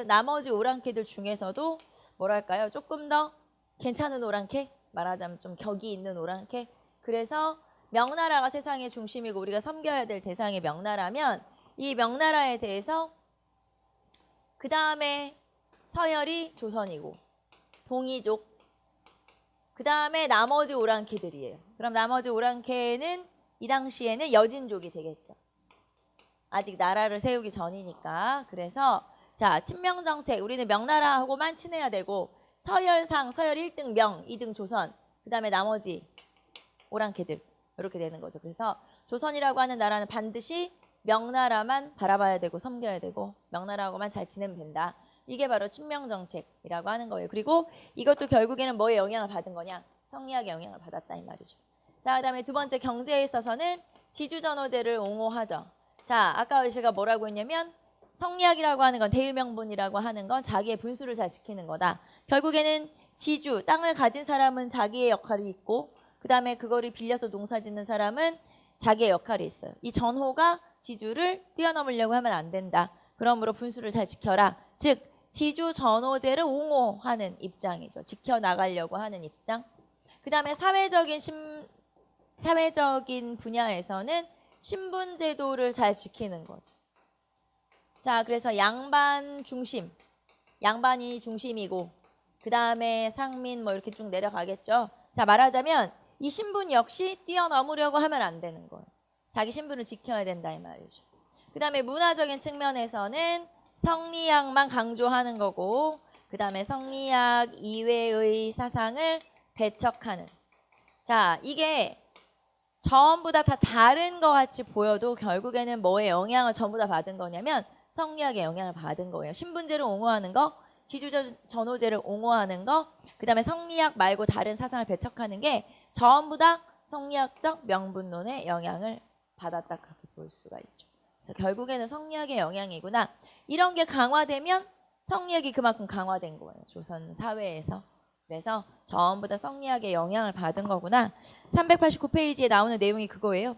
나머지 오랑캐들 중에서도 뭐랄까요? 조금 더 괜찮은 오랑캐? 말하자면 좀 격이 있는 오랑캐? 그래서 명나라가 세상의 중심이고 우리가 섬겨야 될 대상이 명나라면 이 명나라에 대해서 그 다음에 서열이 조선이고 동이족 그 다음에 나머지 오랑캐들이에요. 그럼 나머지 오랑캐는 이 당시에는 여진족이 되겠죠. 아직 나라를 세우기 전이니까. 그래서 자, 친명정책 우리는 명나라하고만 친해야 되고 서열상 서열 1등 명, 2등 조선 그 다음에 나머지 오랑캐들 이렇게 되는 거죠. 그래서 조선이라고 하는 나라는 반드시 명나라만 바라봐야 되고 섬겨야 되고 명나라하고만 잘 지내면 된다. 이게 바로 친명정책이라고 하는 거예요. 그리고 이것도 결국에는 뭐에 영향을 받은 거냐? 성리학의 영향을 받았다 이 말이죠. 자, 그 다음에 두 번째 경제에 있어서는 지주전호제를 옹호하죠. 자, 아까 제가 뭐라고 했냐면 성리학이라고 하는 건 대의명분이라고 하는 건 자기의 분수를 잘 지키는 거다. 결국에는 지주, 땅을 가진 사람은 자기의 역할이 있고 그 다음에 그거를 빌려서 농사 짓는 사람은 자기의 역할이 있어요. 이 전호가 지주를 뛰어넘으려고 하면 안 된다. 그러므로 분수를 잘 지켜라. 즉 지주 전호제를 옹호하는 입장이죠. 지켜나가려고 하는 입장. 그 다음에 사회적인 분야에서는 신분제도를 잘 지키는 거죠. 자, 그래서 양반 중심, 양반이 중심이고 그 다음에 상민 뭐 이렇게 쭉 내려가겠죠. 자, 말하자면 이 신분 역시 뛰어넘으려고 하면 안 되는 거예요. 자기 신분을 지켜야 된다 이 말이죠. 그 다음에 문화적인 측면에서는 성리학만 강조하는 거고 그 다음에 성리학 이외의 사상을 배척하는. 자, 이게 전부 다 다른 것 같이 보여도 결국에는 뭐의 영향을 전부 다 받은 거냐면 성리학의 영향을 받은 거예요. 신분제를 옹호하는 거, 지주전호제를 옹호하는 거, 그 다음에 성리학 말고 다른 사상을 배척하는 게 전부 다 성리학적 명분론의 영향을 받았다 그렇게 볼 수가 있죠. 그래서 결국에는 성리학의 영향이구나. 이런 게 강화되면 성리학이 그만큼 강화된 거예요. 조선 사회에서. 그래서 전부 다 성리학의 영향을 받은 거구나. 389페이지에 나오는 내용이 그거예요.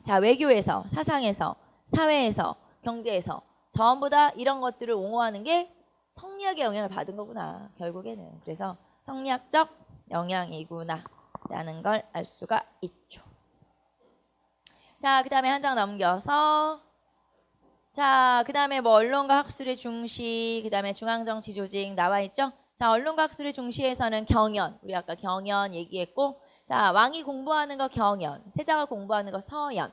자, 외교에서, 사상에서, 사회에서, 경제에서 전부 다 이런 것들을 옹호하는 게 성리학의 영향을 받은 거구나. 결국에는. 그래서 성리학적 영향이구나 라는 걸 알 수가 있죠. 자, 그 다음에 한 장 넘겨서 자, 그 다음에 뭐 언론과 학술의 중시, 그 다음에 중앙정치 조직 나와 있죠. 자, 언론과 학술의 중시에서는 경연, 우리 아까 경연 얘기했고, 자, 왕이 공부하는 거 경연, 세자가 공부하는 거 서연.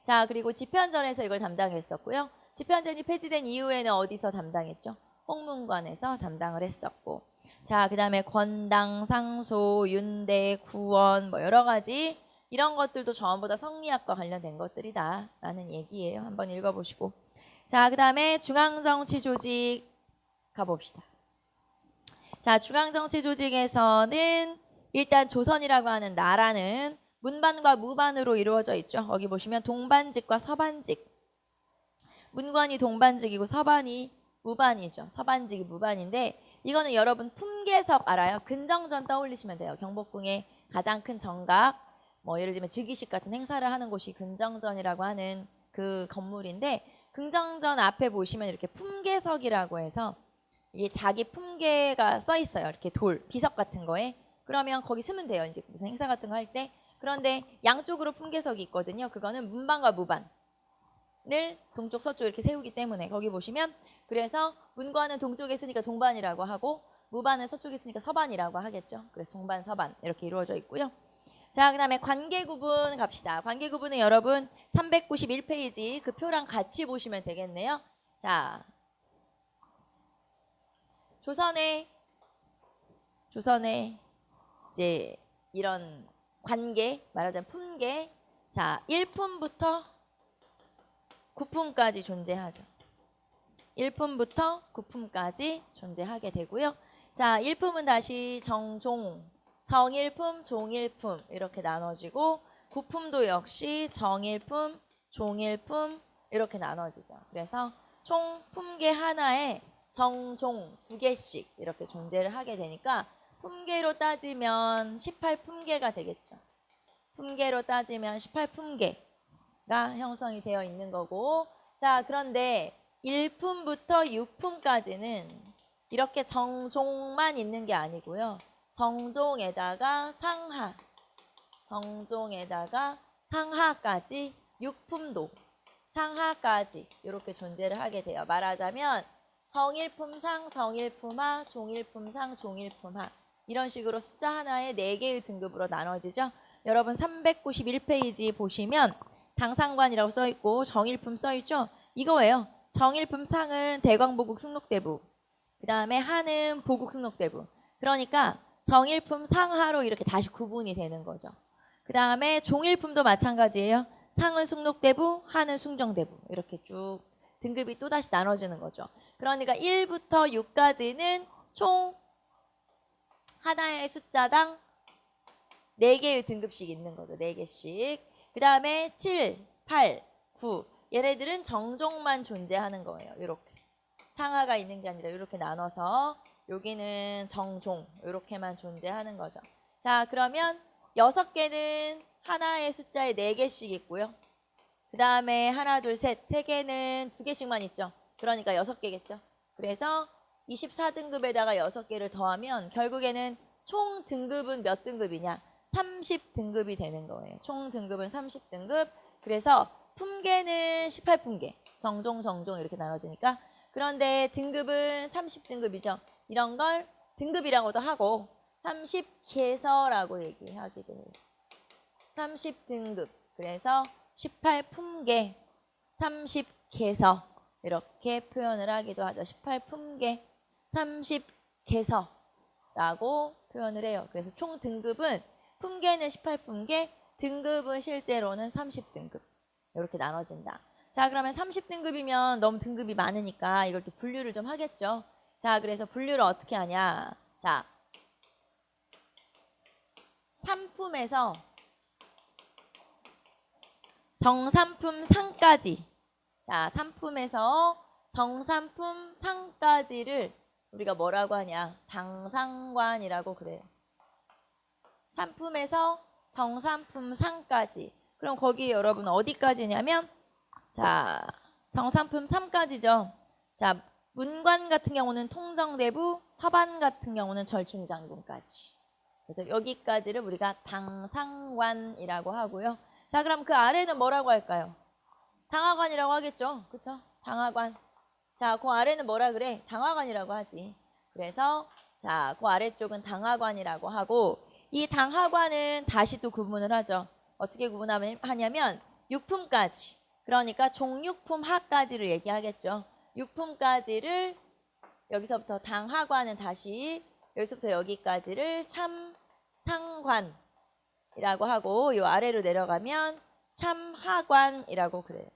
자, 그리고 집현전에서 이걸 담당했었고요. 집현전이 폐지된 이후에는 어디서 담당했죠? 홍문관에서 담당을 했었고. 자, 그 다음에 권당, 상소, 윤대, 구원 뭐 여러 가지 이런 것들도 전부 다 성리학과 관련된 것들이다 라는 얘기예요. 한번 읽어보시고. 자, 그 다음에 중앙정치 조직 가봅시다. 자, 중앙정치 조직에서는 일단 조선이라고 하는 나라는 문반과 무반으로 이루어져 있죠. 여기 보시면 동반직과 서반직. 문관이 동반직이고 서반이 무반이죠. 서반직이 무반인데 이거는 여러분 품계석 알아요? 근정전 떠올리시면 돼요. 경복궁의 가장 큰 정각, 뭐 예를 들면 즉위식 같은 행사를 하는 곳이 근정전이라고 하는 그 건물인데 긍정전 앞에 보시면 이렇게 품계석이라고 해서 이게 자기 품계가 써 있어요. 이렇게 돌, 비석 같은 거에. 그러면 거기 쓰면 돼요. 이제 무슨 행사 같은 거 할 때. 그런데 양쪽으로 품계석이 있거든요. 그거는 문반과 무반을 동쪽, 서쪽 이렇게 세우기 때문에 거기 보시면 그래서 문관은 동쪽에 있으니까 동반이라고 하고 무반은 서쪽에 있으니까 서반이라고 하겠죠. 그래서 동반, 서반 이렇게 이루어져 있고요. 자, 그 다음에 관계구분 갑시다. 관계구분은 여러분 391페이지 그 표랑 같이 보시면 되겠네요. 자, 조선의 이제 이런 관계, 말하자면 품계. 자, 1품부터 9품까지 존재하죠. 1품부터 9품까지 존재하게 되고요. 자, 1품은 다시 정종, 정일품, 종일품 이렇게 나눠지고 9품도 역시 정일품, 종일품 이렇게 나눠지죠. 그래서 총 품계 하나에 정종 2개씩 이렇게 존재를 하게 되니까 품계로 따지면 18품계가 되겠죠. 품계로 따지면 18품계가 형성이 되어 있는 거고, 자, 그런데 1품부터 6품까지는 이렇게 정종만 있는 게 아니고요. 정종에다가 상하, 정종에다가 상하까지 6품도 상하까지 이렇게 존재를 하게 돼요. 말하자면 정일품상, 정일품하, 종일품상, 종일품하 이런 식으로 숫자 하나에 4개의 등급으로 나눠지죠. 여러분 391페이지 보시면 당상관이라고 써있고 정일품 써있죠. 이거예요. 정일품상은 대광보국 승록대부, 그 다음에 하는 보국 승록대부. 그러니까 정일품 상하로 이렇게 다시 구분이 되는 거죠. 그 다음에 종일품도 마찬가지예요. 상은 숭록대부, 하는 숭정대부 이렇게 쭉 등급이 또다시 나눠지는 거죠. 그러니까 1부터 6까지는 총 하나의 숫자당 4개의 등급씩 있는 거죠. 4개씩. 그 다음에 7, 8, 9 얘네들은 정종만 존재하는 거예요. 이렇게 상하가 있는 게 아니라 이렇게 나눠서 여기는 정종 이렇게만 존재하는 거죠. 자, 그러면 6개는 하나의 숫자에 4개씩 있고요. 그 다음에 하나, 둘, 셋, 3개는 2개씩만 있죠. 그러니까 6개겠죠. 그래서 24등급에다가 6개를 더하면 결국에는 총 등급은 몇 등급이냐? 30등급이 되는 거예요. 총 등급은 30등급. 그래서 품계는 18품계. 정종, 정종 이렇게 나눠지니까. 그런데 등급은 30등급이죠. 이런 걸 등급이라고도 하고 30계서라고 얘기하게 돼요. 30등급. 그래서 18품계, 30계서 이렇게 표현을 하기도 하죠. 18품계, 30계서라고 표현을 해요. 그래서 총 등급은 품계는 18품계, 등급은 실제로는 30등급 이렇게 나눠진다. 자, 그러면 30등급이면 너무 등급이 많으니까 이걸 또 분류를 좀 하겠죠. 자, 그래서 분류를 어떻게 하냐. 자, 3품에서 정삼품 상까지. 자, 3품에서 정삼품 상까지를 우리가 뭐라고 하냐. 당상관이라고 그래요. 3품에서 정삼품 상까지. 그럼 거기 여러분 어디까지냐면 자, 정삼품 3까지죠. 자, 문관 같은 경우는 통정대부, 서반 같은 경우는 절충장군까지. 그래서 여기까지를 우리가 당상관이라고 하고요. 자, 그럼 그 아래는 뭐라고 할까요? 당하관이라고 하겠죠. 그렇죠? 당하관. 자, 그 아래는 뭐라 그래? 당하관이라고 하지. 그래서 자, 그 아래쪽은 당하관이라고 하고 이 당하관은 다시 또 구분을 하죠. 어떻게 구분하냐면 6품까지. 그러니까 종육품 하까지를 얘기하겠죠. 6품까지를 여기서부터 당하관은 다시 여기서부터 여기까지를 참상관이라고 하고 요 아래로 내려가면 참하관이라고 그래요.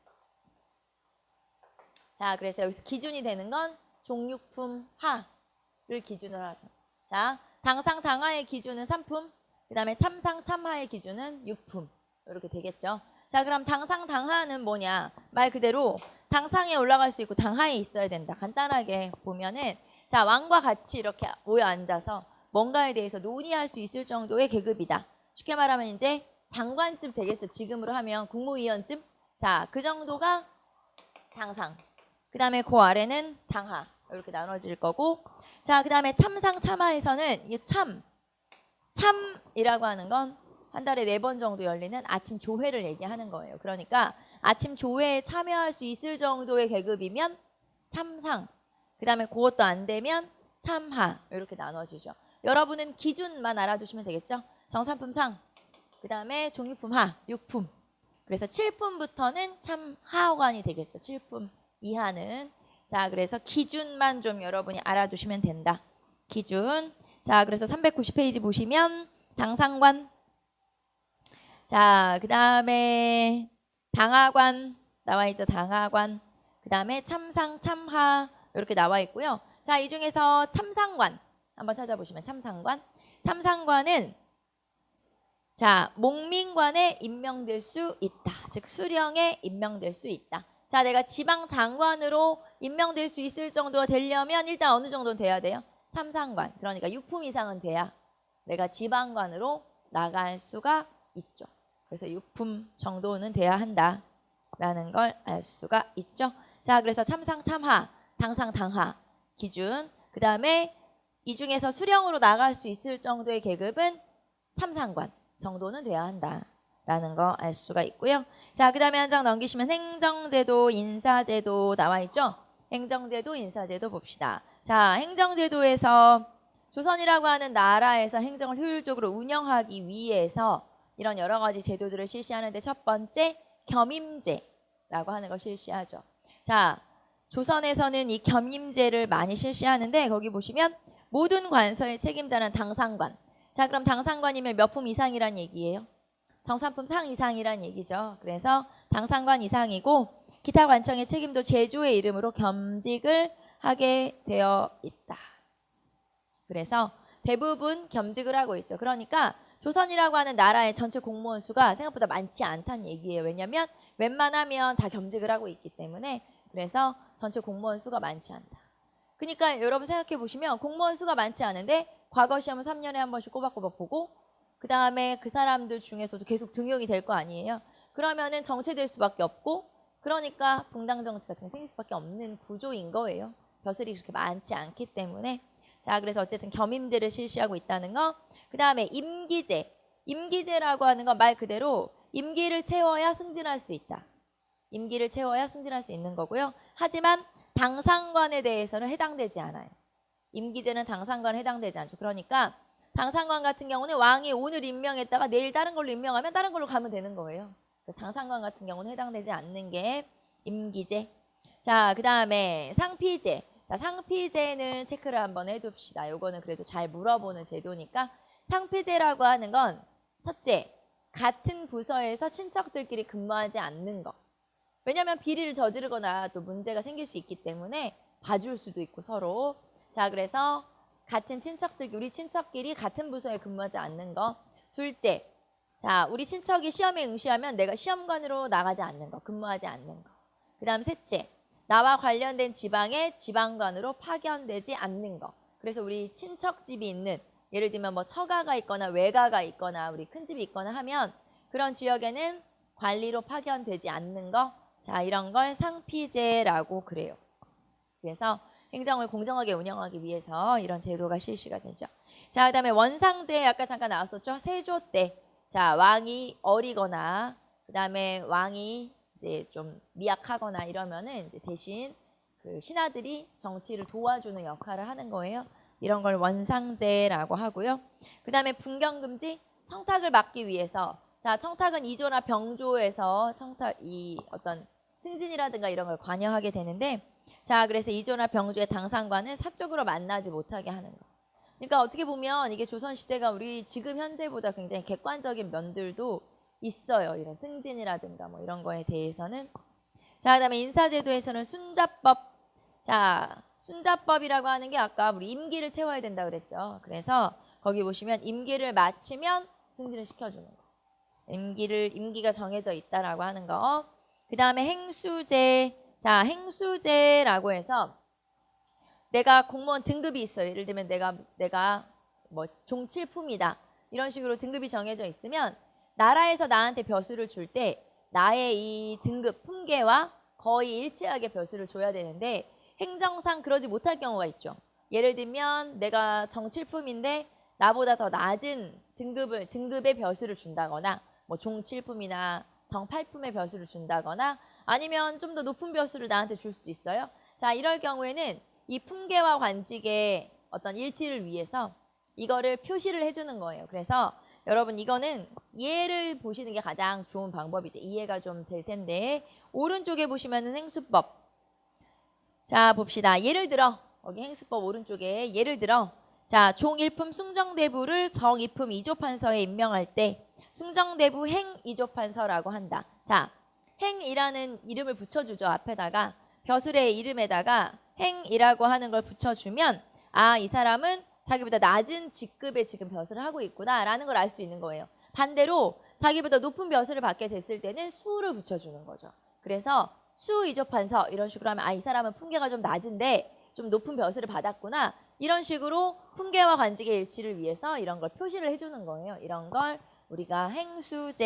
자, 그래서 여기서 기준이 되는 건 종육품 하를 기준으로 하죠. 자, 당상 당하의 기준은 3품, 그 다음에 참상 참하의 기준은 6품 이렇게 되겠죠. 자, 그럼 당상 당하는 뭐냐? 말 그대로 당상에 올라갈 수 있고 당하에 있어야 된다. 간단하게 보면은 자, 왕과 같이 이렇게 모여 앉아서 뭔가에 대해서 논의할 수 있을 정도의 계급이다. 쉽게 말하면 이제 장관쯤 되겠죠. 지금으로 하면 국무위원쯤. 자, 그 정도가 당상. 그 다음에 그 아래는 당하. 이렇게 나눠질 거고. 자, 그 다음에 참상, 참하에서는 이 참이라고 하는 건 한 달에 4번 정도 열리는 아침 조회를 얘기하는 거예요. 그러니까 아침 조회에 참여할 수 있을 정도의 계급이면 참상. 그 다음에 그것도 안 되면 참하. 이렇게 나눠지죠. 여러분은 기준만 알아두시면 되겠죠. 정산품상. 그 다음에 종유품하, 육품. 그래서 7품부터는 참 하관이 되겠죠. 7품 이하는. 자, 그래서 기준만 좀 여러분이 알아두시면 된다. 기준. 자, 그래서 390페이지 보시면 당상관. 자, 그 다음에 당하관 나와 있죠. 당하관. 그 다음에 참상, 참하 이렇게 나와 있고요. 자, 이 중에서 참상관 한번 찾아보시면 참상관. 참상관은 자, 목민관에 임명될 수 있다. 즉 수령에 임명될 수 있다. 자, 내가 지방장관으로 임명될 수 있을 정도가 되려면 일단 어느 정도는 돼야 돼요? 참상관. 그러니까 6품 이상은 돼야 내가 지방관으로 나갈 수가 있죠. 그래서 6품 정도는 돼야 한다라는 걸 알 수가 있죠. 자, 그래서 참상, 참하, 당상, 당하 기준. 그 다음에 이 중에서 수령으로 나갈 수 있을 정도의 계급은 참상관 정도는 돼야 한다라는 거 알 수가 있고요. 자, 그 다음에 한 장 넘기시면 행정제도, 인사제도 나와 있죠. 행정제도, 인사제도 봅시다. 자, 행정제도에서 조선이라고 하는 나라에서 행정을 효율적으로 운영하기 위해서 이런 여러 가지 제도들을 실시하는데 첫 번째 겸임제라고 하는 걸 실시하죠. 자, 조선에서는 이 겸임제를 많이 실시하는데 거기 보시면 모든 관서의 책임자는 당상관. 자, 그럼 당상관이면 몇 품 이상이란 얘기예요? 정산품 상 이상이란 얘기죠. 그래서 당상관 이상이고 기타 관청의 책임도 제조의 이름으로 겸직을 하게 되어 있다. 그래서 대부분 겸직을 하고 있죠. 그러니까 조선이라고 하는 나라의 전체 공무원 수가 생각보다 많지 않다는 얘기예요. 왜냐하면 웬만하면 다 겸직을 하고 있기 때문에 그래서 전체 공무원 수가 많지 않다. 그러니까 여러분 생각해 보시면 공무원 수가 많지 않은데 과거 시험은 3년에 한 번씩 꼬박꼬박 보고 그 다음에 그 사람들 중에서도 계속 등용이 될 거 아니에요. 그러면은 정체될 수밖에 없고 그러니까 붕당정치 같은 게 생길 수밖에 없는 구조인 거예요. 벼슬이 그렇게 많지 않기 때문에. 자, 그래서 어쨌든 겸임제를 실시하고 있다는 거. 그 다음에 임기제. 임기제라고 하는 건 말 그대로 임기를 채워야 승진할 수 있다. 임기를 채워야 승진할 수 있는 거고요. 하지만 당상관에 대해서는 해당되지 않아요. 임기제는 당상관에 해당되지 않죠. 그러니까 당상관 같은 경우는 왕이 오늘 임명했다가 내일 다른 걸로 임명하면 다른 걸로 가면 되는 거예요. 그래서 당상관 같은 경우는 해당되지 않는 게 임기제. 자, 그 다음에 상피제. 자, 상피제는 체크를 한번 해둡시다. 요거는 그래도 잘 물어보는 제도니까 상피제라고 하는 건 첫째, 같은 부서에서 친척들끼리 근무하지 않는 거. 왜냐하면 비리를 저지르거나 또 문제가 생길 수 있기 때문에 봐줄 수도 있고 서로. 자, 그래서 같은 친척들, 우리 친척끼리 같은 부서에 근무하지 않는 거. 둘째, 자, 우리 친척이 시험에 응시하면 내가 시험관으로 나가지 않는 거, 근무하지 않는 거. 그 다음 셋째, 나와 관련된 지방에 지방관으로 파견되지 않는 거. 그래서 우리 친척집이 있는, 예를 들면 뭐 처가가 있거나 외가가 있거나 우리 큰집이 있거나 하면 그런 지역에는 관리로 파견되지 않는 거. 자, 이런 걸 상피제라고 그래요. 그래서 행정을 공정하게 운영하기 위해서 이런 제도가 실시가 되죠. 자, 그다음에 원상제 아까 잠깐 나왔었죠. 세조 때, 자, 왕이 어리거나 그다음에 왕이 이제 좀 미약하거나 이러면은 이제 대신 그 신하들이 정치를 도와주는 역할을 하는 거예요. 이런 걸 원상제라고 하고요. 그다음에 분경금지, 청탁을 막기 위해서, 자, 청탁은 이조나 병조에서 청탁 이 어떤 승진이라든가 이런 걸 관여하게 되는데, 자, 그래서 이조나 병조의 당상관을 사적으로 만나지 못하게 하는 거. 그러니까 어떻게 보면 이게 조선시대가 우리 지금 현재보다 굉장히 객관적인 면들도 있어요. 이런 승진이라든가 뭐 이런 거에 대해서는. 자, 그다음에 인사제도에서는 순자법. 자, 순자법이라고 하는 게 아까 우리 임기를 채워야 된다 그랬죠. 그래서 거기 보시면 임기를 마치면 승진을 시켜주는 거. 임기가 정해져 있다라고 하는 거. 그 다음에 행수제. 자, 행수제라고 해서 내가 공무원 등급이 있어요. 예를 들면 내가 뭐 종칠품이다. 이런 식으로 등급이 정해져 있으면 나라에서 나한테 벼슬을 줄 때 나의 이 등급 품계와 거의 일치하게 벼슬을 줘야 되는데 행정상 그러지 못할 경우가 있죠. 예를 들면 내가 정 7품인데 나보다 더 낮은 등급의 벼슬을 준다거나 뭐 종 7품이나 정 8품의 벼슬을 준다거나 아니면 좀 더 높은 벼슬을 나한테 줄 수도 있어요. 자, 이럴 경우에는 이 품계와 관직의 어떤 일치를 위해서 이거를 표시를 해주는 거예요. 그래서 여러분 이거는 예를 보시는 게 가장 좋은 방법이죠. 이해가 좀 될 텐데 오른쪽에 보시면은 행수법. 자, 봅시다. 예를 들어 여기 행수법 오른쪽에 예를 들어 자, 종 1품 숭정대부를 정 2품 이조판서에 임명할 때 숭정대부 행 이조판서라고 한다. 자, 행이라는 이름을 붙여주죠. 앞에다가 벼슬의 이름에다가 행이라고 하는 걸 붙여주면 아, 이 사람은 자기보다 낮은 직급의 지금 벼슬을 하고 있구나라는 걸 알 수 있는 거예요. 반대로 자기보다 높은 벼슬을 받게 됐을 때는 수를 붙여주는 거죠. 그래서 수 이조판서 이런 식으로 하면 아, 이 사람은 품계가 좀 낮은데 좀 높은 벼슬을 받았구나. 이런 식으로 품계와 관직의 일치를 위해서 이런 걸 표시를 해주는 거예요. 이런 걸 우리가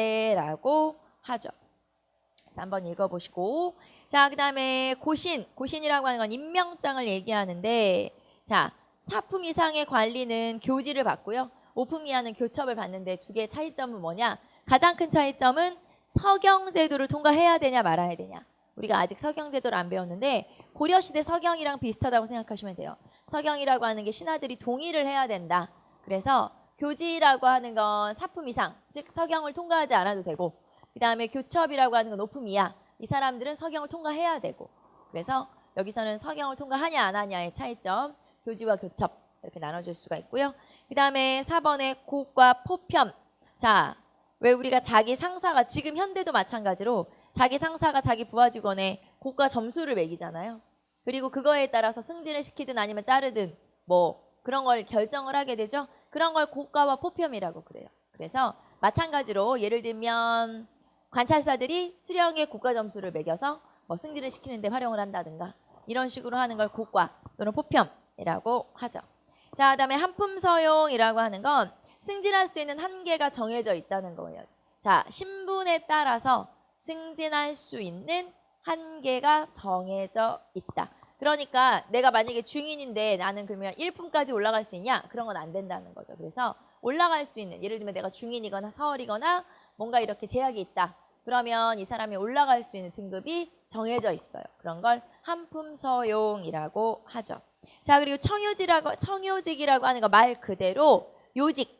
행수제라고 하죠. 한번 읽어보시고 자, 그 다음에 고신이라고 하는 건 임명장을 얘기하는데 자, 4품 이상의 관리는 교지를 받고요. 5품 이하는 교첩을 받는데 두 개의 차이점은 뭐냐? 가장 큰 차이점은 서경제도를 통과해야 되냐 말아야 되냐. 우리가 아직 서경제도를 안 배웠는데 고려시대 서경이랑 비슷하다고 생각하시면 돼요. 서경이라고 하는 게 신하들이 동의를 해야 된다. 그래서 교지라고 하는 건 4품 이상, 즉 서경을 통과하지 않아도 되고 그 다음에 교첩이라고 하는 건 5품 이하. 이 사람들은 서경을 통과해야 되고 그래서 여기서는 서경을 통과하냐 안 하냐의 차이점 교지와 교첩 이렇게 나눠줄 수가 있고요. 그 다음에 4번에 곡과 포편. 자, 왜 우리가 자기 상사가 지금 현대도 마찬가지로 자기 상사가 자기 부하 직원의 곡과 점수를 매기잖아요. 그리고 그거에 따라서 승진을 시키든 아니면 자르든 뭐 그런 걸 결정을 하게 되죠. 그런 걸 곡과와 포편이라고 그래요. 그래서 마찬가지로 예를 들면 관찰사들이 수령의 곡과 점수를 매겨서 뭐 승진을 시키는 데 활용을 한다든가 이런 식으로 하는 걸 곡과 또는 포편이라고 하죠. 자, 그다음에 한품서용이라고 하는 건 승진할 수 있는 한계가 정해져 있다는 거예요. 자, 신분에 따라서 승진할 수 있는 한계가 정해져 있다. 그러니까 내가 만약에 중인인데 나는 그러면 1품까지 올라갈 수 있냐? 그런 건 안 된다는 거죠. 그래서 올라갈 수 있는 예를 들면 내가 중인이거나 서얼이거나 뭔가 이렇게 제약이 있다. 그러면 이 사람이 올라갈 수 있는 등급이 정해져 있어요. 그런 걸 한품서용이라고 하죠. 자, 그리고 청요직이라고 하는 거 말 그대로 요직,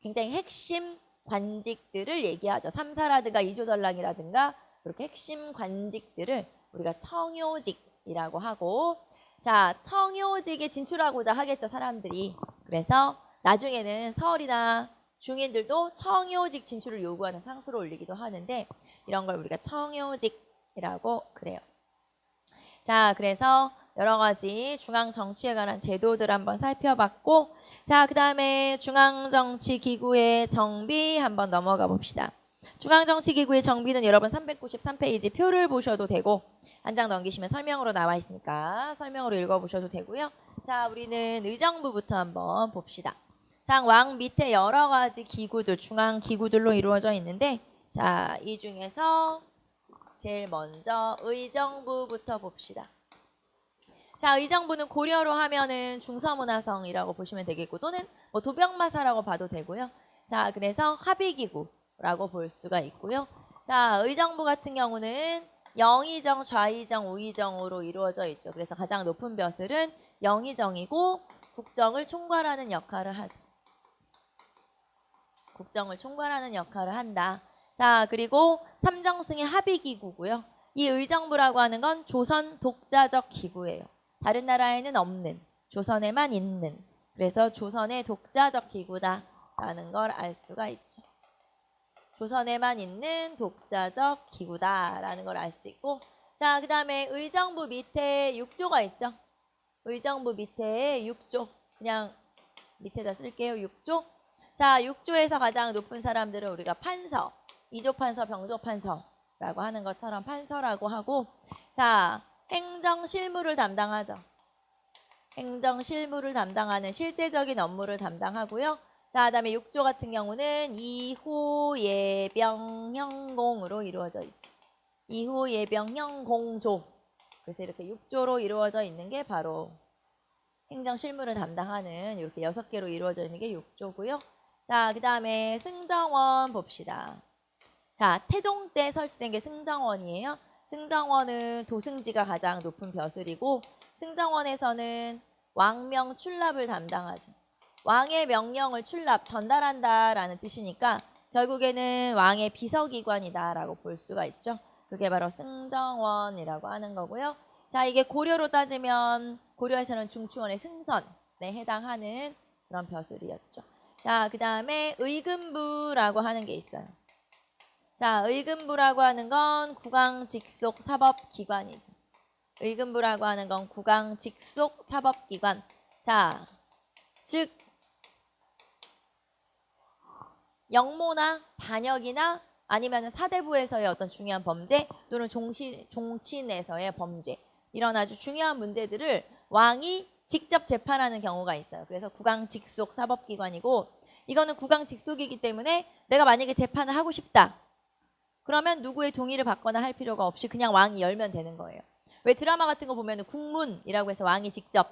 굉장히 핵심 관직들을 얘기하죠. 3사라든가 2조전랑이라든가 그렇게 핵심 관직들을 우리가 청요직이라고 하고 자, 청요직에 진출하고자 하겠죠, 사람들이. 그래서 나중에는 서울이나 중인들도 청요직 진출을 요구하는 상수로 올리기도 하는데 이런 걸 우리가 청요직이라고 그래요. 자, 그래서 여러 가지 중앙정치에 관한 제도들 한번 살펴봤고 자, 그 다음에 중앙정치기구의 정비 한번 넘어가 봅시다. 중앙정치기구의 정비는 여러분 393페이지 표를 보셔도 되고 한 장 넘기시면 설명으로 나와 있으니까 설명으로 읽어보셔도 되고요. 자, 우리는 의정부부터 한번 봅시다. 자, 왕 밑에 여러 가지 기구들, 중앙기구들로 이루어져 있는데 자, 이 중에서 제일 먼저 의정부부터 봅시다. 자, 의정부는 고려로 하면은 중서문화성이라고 보시면 되겠고 또는 뭐 도병마사라고 봐도 되고요. 자, 그래서 합의기구라고 볼 수가 있고요. 자, 의정부 같은 경우는 영의정, 좌의정, 우의정으로 이루어져 있죠. 그래서 가장 높은 벼슬은 영의정이고 국정을 총괄하는 역할을 하죠. 국정을 총괄하는 역할을 한다. 자, 그리고 삼정승의 합의기구고요. 이 의정부라고 하는 건 조선 독자적 기구예요. 다른 나라에는 없는, 조선에만 있는. 그래서 조선의 독자적 기구다라는 걸 알 수가 있죠. 조선에만 있는 독자적 기구다라는 걸 알 수 있고 자, 그 다음에 의정부 밑에 6조가 있죠. 의정부 밑에 6조. 그냥 밑에다 쓸게요. 6조. 자, 6조에서 가장 높은 사람들은 우리가 판서, 이조판서, 병조판서라고 하는 것처럼 판서라고 하고 자, 행정실무를 담당하죠. 행정실무를 담당하는 실제적인 업무를 담당하고요. 자, 그다음에 6조 같은 경우는 이호, 예병, 형공으로 이루어져 있죠. 이후 예병형 공조. 그래서 이렇게 6조로 이루어져 있는 게 바로 행정 실무를 담당하는 이렇게 6개로 이루어져 있는 게 6조고요. 자, 그 다음에 승정원 봅시다. 자, 태종 때 설치된 게 승정원이에요. 승정원은 도승지가 가장 높은 벼슬이고 승정원에서는 왕명 출납을 담당하죠. 왕의 명령을 전달한다라는 뜻이니까 결국에는 왕의 비서기관이다라고 볼 수가 있죠. 그게 바로 승정원이라고 하는 거고요. 자, 이게 고려로 따지면 고려에서는 중추원의 승선에 해당하는 그런 벼슬이었죠. 자, 그 다음에 의금부라고 하는 게 있어요. 자, 의금부라고 하는 건 국왕 직속 사법기관이죠. 의금부라고 하는 건 국왕 직속 사법기관. 자, 즉 영모나 반역이나 아니면 사대부에서의 어떤 중요한 범죄 또는 종친에서의 범죄 이런 아주 중요한 문제들을 왕이 직접 재판하는 경우가 있어요. 그래서 국왕 직속 사법기관이고 이거는 국왕 직속이기 때문에 내가 만약에 재판을 하고 싶다. 그러면 누구의 동의를 받거나 할 필요가 없이 그냥 왕이 열면 되는 거예요. 왜 드라마 같은 거 보면 국문이라고 해서 왕이 직접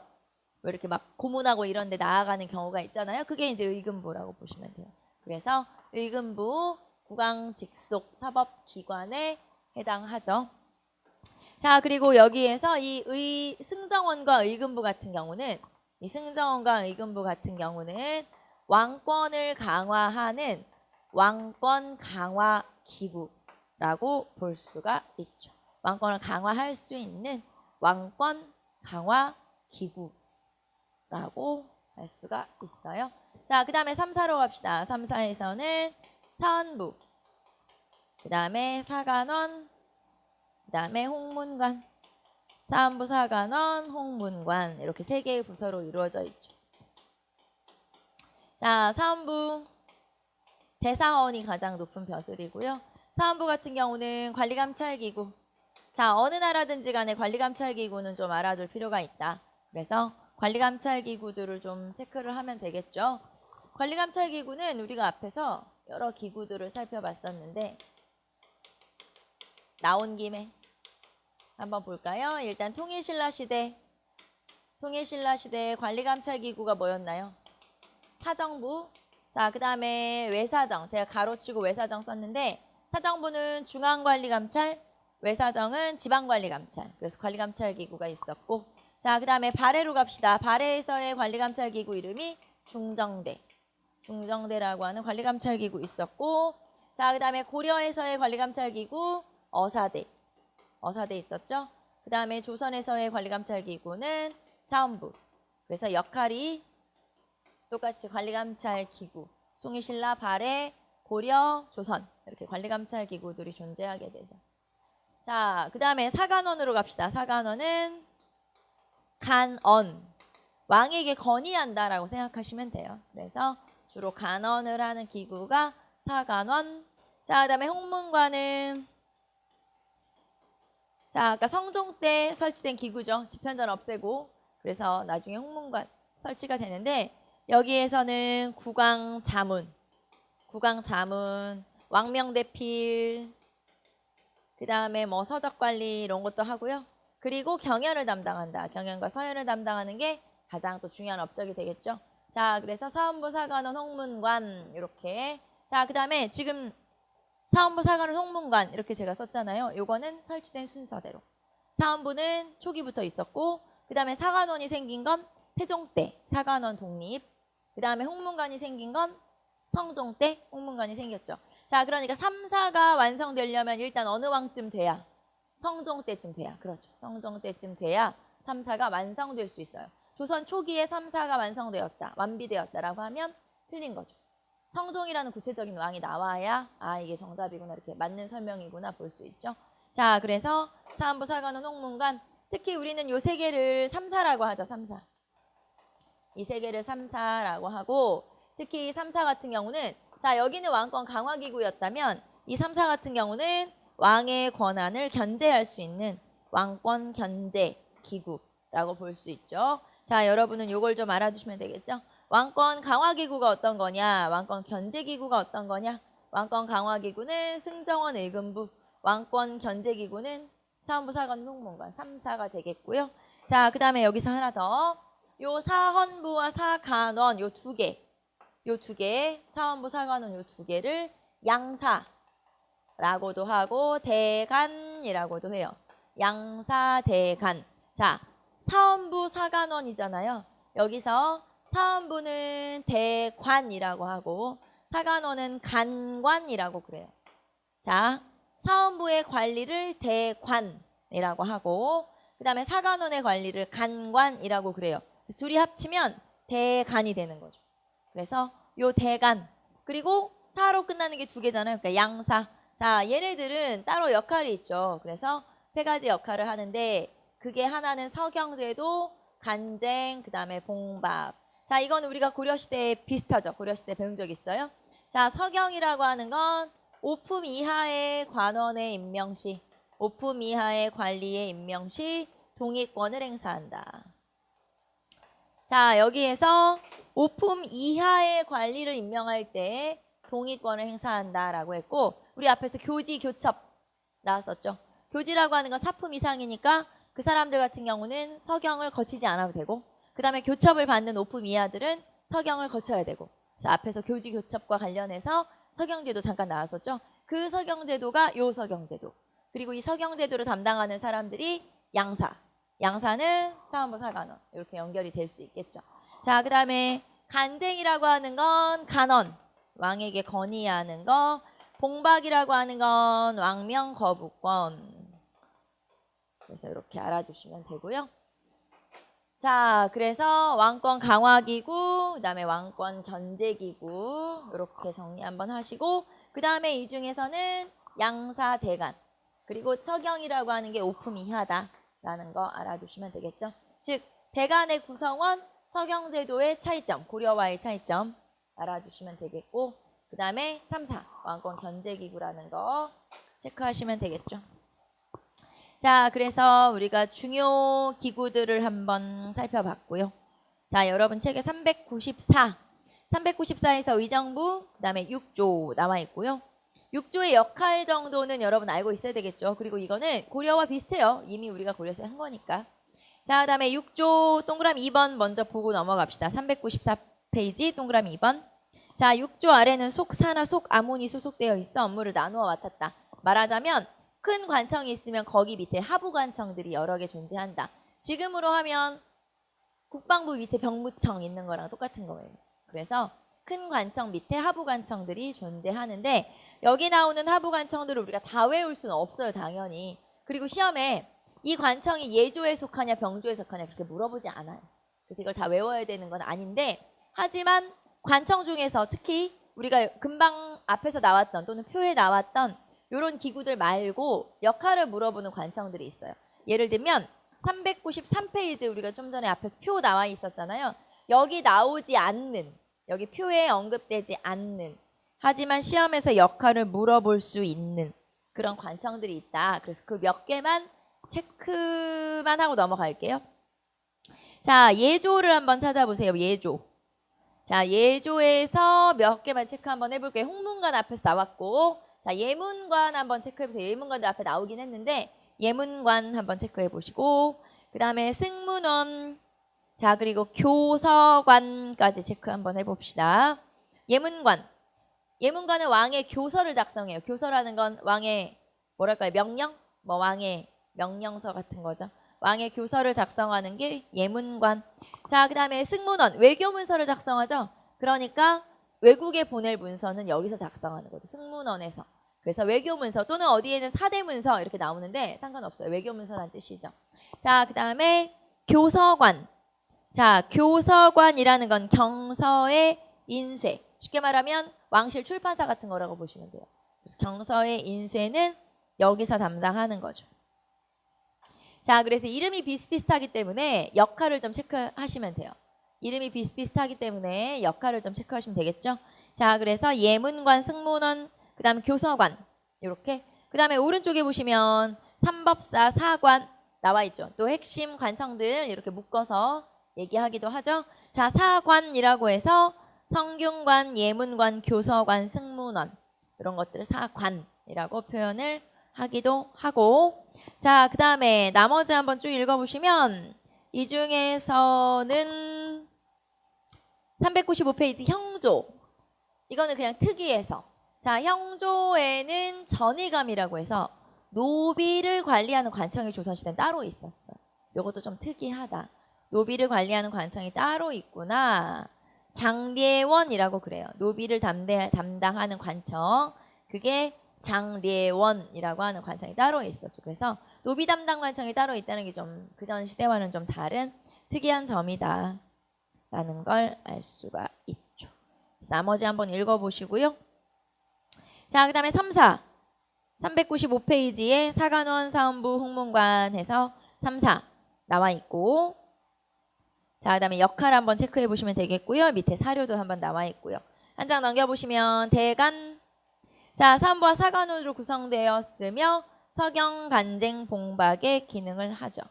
왜 이렇게 막 고문하고 이런 데 나아가는 경우가 있잖아요. 그게 이제 의금부라고 보시면 돼요. 그래서 의금부 국왕 직속 사법기관에 해당하죠. 자, 그리고 여기에서 이 승정원과 의금부 같은 경우는 왕권을 강화하는 왕권 강화 기구라고 볼 수가 있죠. 왕권을 강화할 수 있는 왕권 강화 기구라고 할 수가 있어요. 자, 그 다음에 3, 4로 갑시다. 3, 4에서는 사헌부, 그 다음에 사간원, 그 다음에 홍문관, 사헌부, 사간원, 홍문관 이렇게 3개의 부서로 이루어져 있죠. 자, 사헌부, 대사헌이 가장 높은 벼슬이고요. 사헌부 같은 경우는 관리감찰기구. 자, 어느 나라든지 간에 관리감찰기구는 좀 알아둘 필요가 있다. 그래서 관리감찰기구들을 좀 체크를 하면 되겠죠. 관리감찰기구는 우리가 앞에서 여러 기구들을 살펴봤었는데 나온 김에 한번 볼까요? 일단 통일신라시대 관리감찰기구가 뭐였나요? 사정부. 자, 그 다음에 외사정. 제가 가로치고 외사정 썼는데 사정부는 중앙관리감찰, 외사정은 지방관리감찰. 그래서 관리감찰기구가 있었고 자, 그 다음에 발해로 갑시다. 발해에서의 관리감찰기구 이름이 중정대라고 하는 관리감찰기구 있었고 자, 그 다음에 고려에서의 관리감찰기구 어사대 있었죠. 그 다음에 조선에서의 관리감찰기구는 사헌부. 그래서 역할이 똑같이 관리감찰기구 송일신라, 발해, 고려, 조선 이렇게 관리감찰기구들이 존재하게 되죠. 자, 그 다음에 사간원으로 갑시다. 사간원은 간언, 왕에게 건의한다라고 생각하시면 돼요. 그래서 주로 간언을 하는 기구가 사간원. 자, 그 다음에 홍문관은 자, 아까 성종 때 설치된 기구죠. 집현전 없애고 그래서 나중에 홍문관 설치가 되는데 여기에서는 국왕자문, 왕명대필, 그 다음에 뭐 서적관리 이런 것도 하고요. 그리고 경연을 담당한다. 경연과 서연을 담당하는 게 가장 또 중요한 업적이 되겠죠. 자, 그래서 사헌부, 사간원, 홍문관 이렇게. 자, 그 다음에 지금 사헌부, 사간원, 홍문관 이렇게 제가 썼잖아요. 요거는 설치된 순서대로. 사헌부는 초기부터 있었고 그 다음에 사간원이 생긴 건 태종 때 사간원 독립. 그 다음에 홍문관이 생긴 건 성종 때 홍문관이 생겼죠. 자, 그러니까 3, 4가 완성되려면 일단 어느 왕쯤 돼야? 성종 때쯤 돼야. 그렇죠. 성종 때쯤 돼야 3, 4가 완성될 수 있어요. 조선 초기에 3, 4가 완성되었다. 완비되었다라고 하면 틀린 거죠. 성종이라는 구체적인 왕이 나와야 이게 정답이구나 이렇게 맞는 설명이구나 볼 수 있죠. 자, 그래서 사헌부, 사간원, 홍문관 특히 우리는 요 3개를 3, 4라고 하죠. 3, 4. 이 3개를 3, 4라고 하고 특히 3, 4 같은 경우는 자, 여기는 왕권 강화기구였다면 이 3, 4 같은 경우는 왕의 권한을 견제할 수 있는 왕권 견제 기구라고 볼 수 있죠. 자, 여러분은 이걸 좀 알아두시면 되겠죠. 왕권 강화기구가 어떤 거냐, 왕권 견제기구가 어떤 거냐. 왕권 강화기구는 승정원, 의금부, 왕권 견제기구는 사헌부, 사관원, 홍문관 3, 4가 되겠고요. 자, 그 다음에 여기서 하나 더. 요 사헌부와 사관원 요 두 개, 사헌부, 사관원 요 두 개를 양사라고도 하고 대간이라고도 해요. 양사, 대간. 자, 사헌부, 사관원이잖아요. 여기서 사헌부는 대관이라고 하고 사관원은 간관이라고 그래요. 자, 사헌부의 관리를 대관이라고 하고 그 다음에 사관원의 관리를 간관이라고 그래요. 그래서 둘이 합치면 대간이 되는 거죠. 그래서 요 대간 그리고 사로 끝나는 게 두 개잖아요. 그러니까 양사. 자, 얘네들은 따로 역할이 있죠. 그래서 세 가지 역할을 하는데 그게 하나는 서경제도, 간쟁, 그 다음에 봉밥. 자, 이건 우리가 고려시대에 비슷하죠. 고려시대 배운 적 있어요. 자, 서경이라고 하는 건 오품 이하의 관원의 임명시, 오품 이하의 관리의 임명시 동의권을 행사한다. 자, 여기에서 오품 이하의 관리를 임명할 때 동의권을 행사한다라고 했고 우리 앞에서 교지, 교첩 나왔었죠. 교지라고 하는 건 사품 이상이니까 그 사람들 같은 경우는 서경을 거치지 않아도 되고 그 다음에 교첩을 받는 오품 이하들은 서경을 거쳐야 되고 자, 앞에서 교지, 교첩과 관련해서 서경제도 잠깐 나왔었죠. 그 서경제도가 요 서경제도. 그리고 이 서경제도를 담당하는 사람들이 양사. 양사는 사헌부, 사관원. 이렇게 연결이 될 수 있겠죠. 자, 그 다음에 간쟁이라고 하는 건 간원. 왕에게 건의하는 거. 봉박이라고 하는 건 왕명 거부권. 그래서 이렇게 알아두시면 되고요. 자, 그래서 왕권 강화기구, 그 다음에 왕권 견제기구 이렇게 정리 한번 하시고 그 다음에 이 중에서는 양사, 대간 그리고 서경이라고 하는 게 오품 이하다라는 거 알아두시면 되겠죠. 즉 대간의 구성원, 서경제도의 차이점, 고려와의 차이점 알아두시면 되겠고 그 다음에 3, 4 왕권 견제기구라는 거 체크하시면 되겠죠. 자, 그래서 우리가 중요 기구들을 한번 살펴봤고요. 자, 여러분 책에 394에서 의정부, 그 다음에 6조 나와 있고요. 6조의 역할 정도는 여러분 알고 있어야 되겠죠. 그리고 이거는 고려와 비슷해요. 이미 우리가 고려에서 한 거니까. 자, 그 다음에 6조 동그라미 2번 먼저 보고 넘어갑시다. 394페이지 동그라미 2번. 자, 6조 아래는 속사나 속아문이 소속되어 있어 업무를 나누어 맡았다. 말하자면 큰 관청이 있으면 거기 밑에 하부 관청들이 여러 개 존재한다. 지금으로 하면 국방부 밑에 병무청 있는 거랑 똑같은 거예요. 그래서 큰 관청 밑에 하부 관청들이 존재하는데 여기 나오는 하부 관청들을 우리가 다 외울 수는 없어요, 당연히. 그리고 시험에 이 관청이 예조에 속하냐 병조에 속하냐 그렇게 물어보지 않아요. 그래서 이걸 다 외워야 되는 건 아닌데 하지만 관청 중에서 특히 우리가 금방 앞에서 나왔던 또는 표에 나왔던 이런 기구들 말고 역할을 물어보는 관청들이 있어요. 예를 들면 393페이지 우리가 좀 전에 앞에서 표 나와 있었잖아요. 여기 나오지 않는, 여기 표에 언급되지 않는 하지만 시험에서 역할을 물어볼 수 있는 그런 관청들이 있다. 그래서 그 몇 개만 체크만 하고 넘어갈게요. 자, 예조를 한번 찾아보세요. 예조. 자, 예조에서 몇 개만 체크 한번 해볼게요. 홍문관 앞에서 나왔고 자, 예문관 한번 체크해보세요. 예문관도 앞에 나오긴 했는데 예문관 한번 체크해보시고 그 다음에 승문원 자 그리고 교서관까지 체크 한번 해봅시다. 예문관은 왕의 교서를 작성해요. 교서라는 건 왕의 뭐랄까요? 명령? 뭐 왕의 명령서 같은 거죠. 왕의 교서를 작성하는 게 예문관. 자, 그 다음에 승문원 외교문서를 작성하죠. 그러니까 외국에 보낼 문서는 여기서 작성하는 거죠. 승문원에서. 그래서 외교문서 또는 어디에는 사대문서 이렇게 나오는데 상관없어요. 외교문서란 뜻이죠. 자, 그 다음에 교서관. 자, 교서관이라는 건 경서의 인쇄. 쉽게 말하면 왕실 출판사 같은 거라고 보시면 돼요. 그래서 경서의 인쇄는 여기서 담당하는 거죠. 자, 그래서 이름이 비슷비슷하기 때문에 역할을 좀 체크하시면 돼요. 이름이 비슷비슷하기 때문에 역할을 좀 체크하시면 되겠죠. 자, 그래서 예문관, 승문원, 그 다음에 교서관 이렇게. 그 다음에 오른쪽에 보시면 삼법사, 사관 나와 있죠. 또 핵심 관청들 이렇게 묶어서 얘기하기도 하죠. 자, 사관이라고 해서 성균관, 예문관, 교서관, 승문원 이런 것들을 사관이라고 표현을 하기도 하고. 자, 그 다음에 나머지 한번 쭉 읽어보시면 이 중에서는 395페이지 형조. 이거는 그냥 특이해서. 자, 형조에는 전의감이라고 해서 노비를 관리하는 관청이 조선시대는 따로 있었어요. 이것도 좀 특이하다. 노비를 관리하는 관청이 따로 있구나. 장례원이라고 그래요. 노비를 담당하는 관청. 그게 장례원이라고 하는 관청이 따로 있었죠. 그래서 노비 담당 관청이 따로 있다는 게 좀 그전 시대와는 좀 다른 특이한 점이다 라는 걸 알 수가 있죠. 나머지 한번 읽어보시고요. 자, 그 다음에 395페이지에 사관원 사원부 홍문관 해서 3사 나와 있고, 자, 그 다음에 역할 한번 체크해 보시면 되겠고요. 밑에 사료도 한번 나와 있고요. 한 장 넘겨보시면 대간. 자, 사원부와 사관원으로 구성되었으며 서경, 간쟁, 봉박의 기능을 하죠.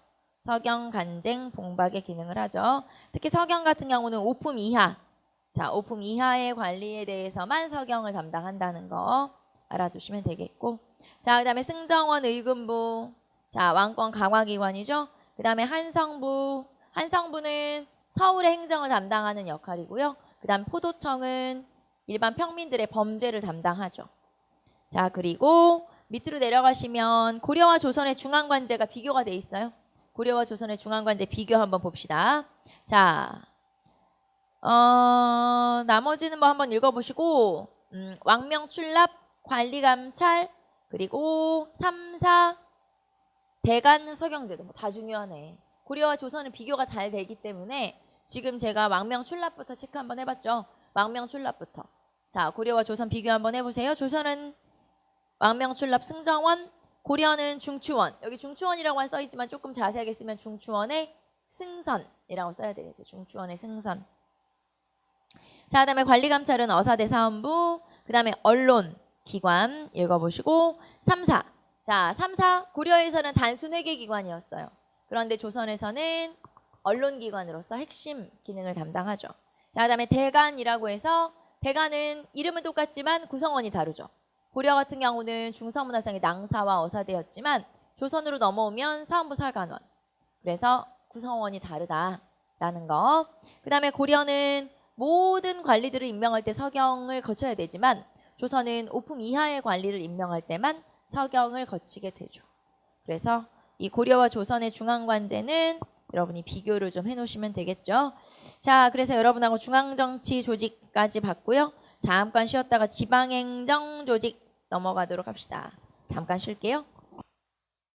서경, 간쟁, 봉박의 기능을 하죠. 특히 서경 같은 경우는 오품 이하. 자, 오품 이하의 관리에 대해서만 서경을 담당한다는 거 알아두시면 되겠고. 자, 그 다음에 승정원 의금부. 자, 왕권 강화기관이죠. 그 다음에 한성부. 한성부는 서울의 행정을 담당하는 역할이고요. 그 다음 포도청은 일반 평민들의 범죄를 담당하죠. 자, 그리고 밑으로 내려가시면 고려와 조선의 중앙관제가 비교가 돼 있어요. 고려와 조선의 중앙관제 비교 한번 봅시다. 자, 나머지는 뭐 한번 읽어보시고, 왕명출납, 관리감찰, 그리고 3사, 대간, 서경제도 뭐 다 중요하네. 고려와 조선은 비교가 잘 되기 때문에 지금 제가 왕명출납부터 체크 한번 해봤죠. 왕명출납부터. 자, 고려와 조선 비교 한번 해보세요. 조선은 왕명출납 승정원, 고려는 중추원. 여기 중추원이라고 써있지만 조금 자세하게 쓰면 중추원의 승선이라고 써야 되겠죠. 중추원의 승선. 자, 그 다음에 관리감찰은 어사대 사원부, 그 다음에 언론, 기관 읽어보시고 3사. 자, 3사 고려에서는 단순 회계기관이었어요. 그런데 조선에서는 언론기관으로서 핵심 기능을 담당하죠. 자, 그 다음에 대간이라고 해서 대간은 이름은 똑같지만 구성원이 다르죠. 고려 같은 경우는 중서문화상의 낭사와 어사대였지만 조선으로 넘어오면 사원부 사관원. 그래서 구성원이 다르다라는 거. 그 다음에 고려는 모든 관리들을 임명할 때 서경을 거쳐야 되지만 조선은 오품 이하의 관리를 임명할 때만 서경을 거치게 되죠. 그래서 이 고려와 조선의 중앙관제는 여러분이 비교를 좀 해놓으시면 되겠죠. 자, 그래서 여러분하고 중앙정치 조직까지 봤고요. 잠깐 쉬었다가 지방행정 조직 넘어가도록 합시다. 잠깐 쉴게요.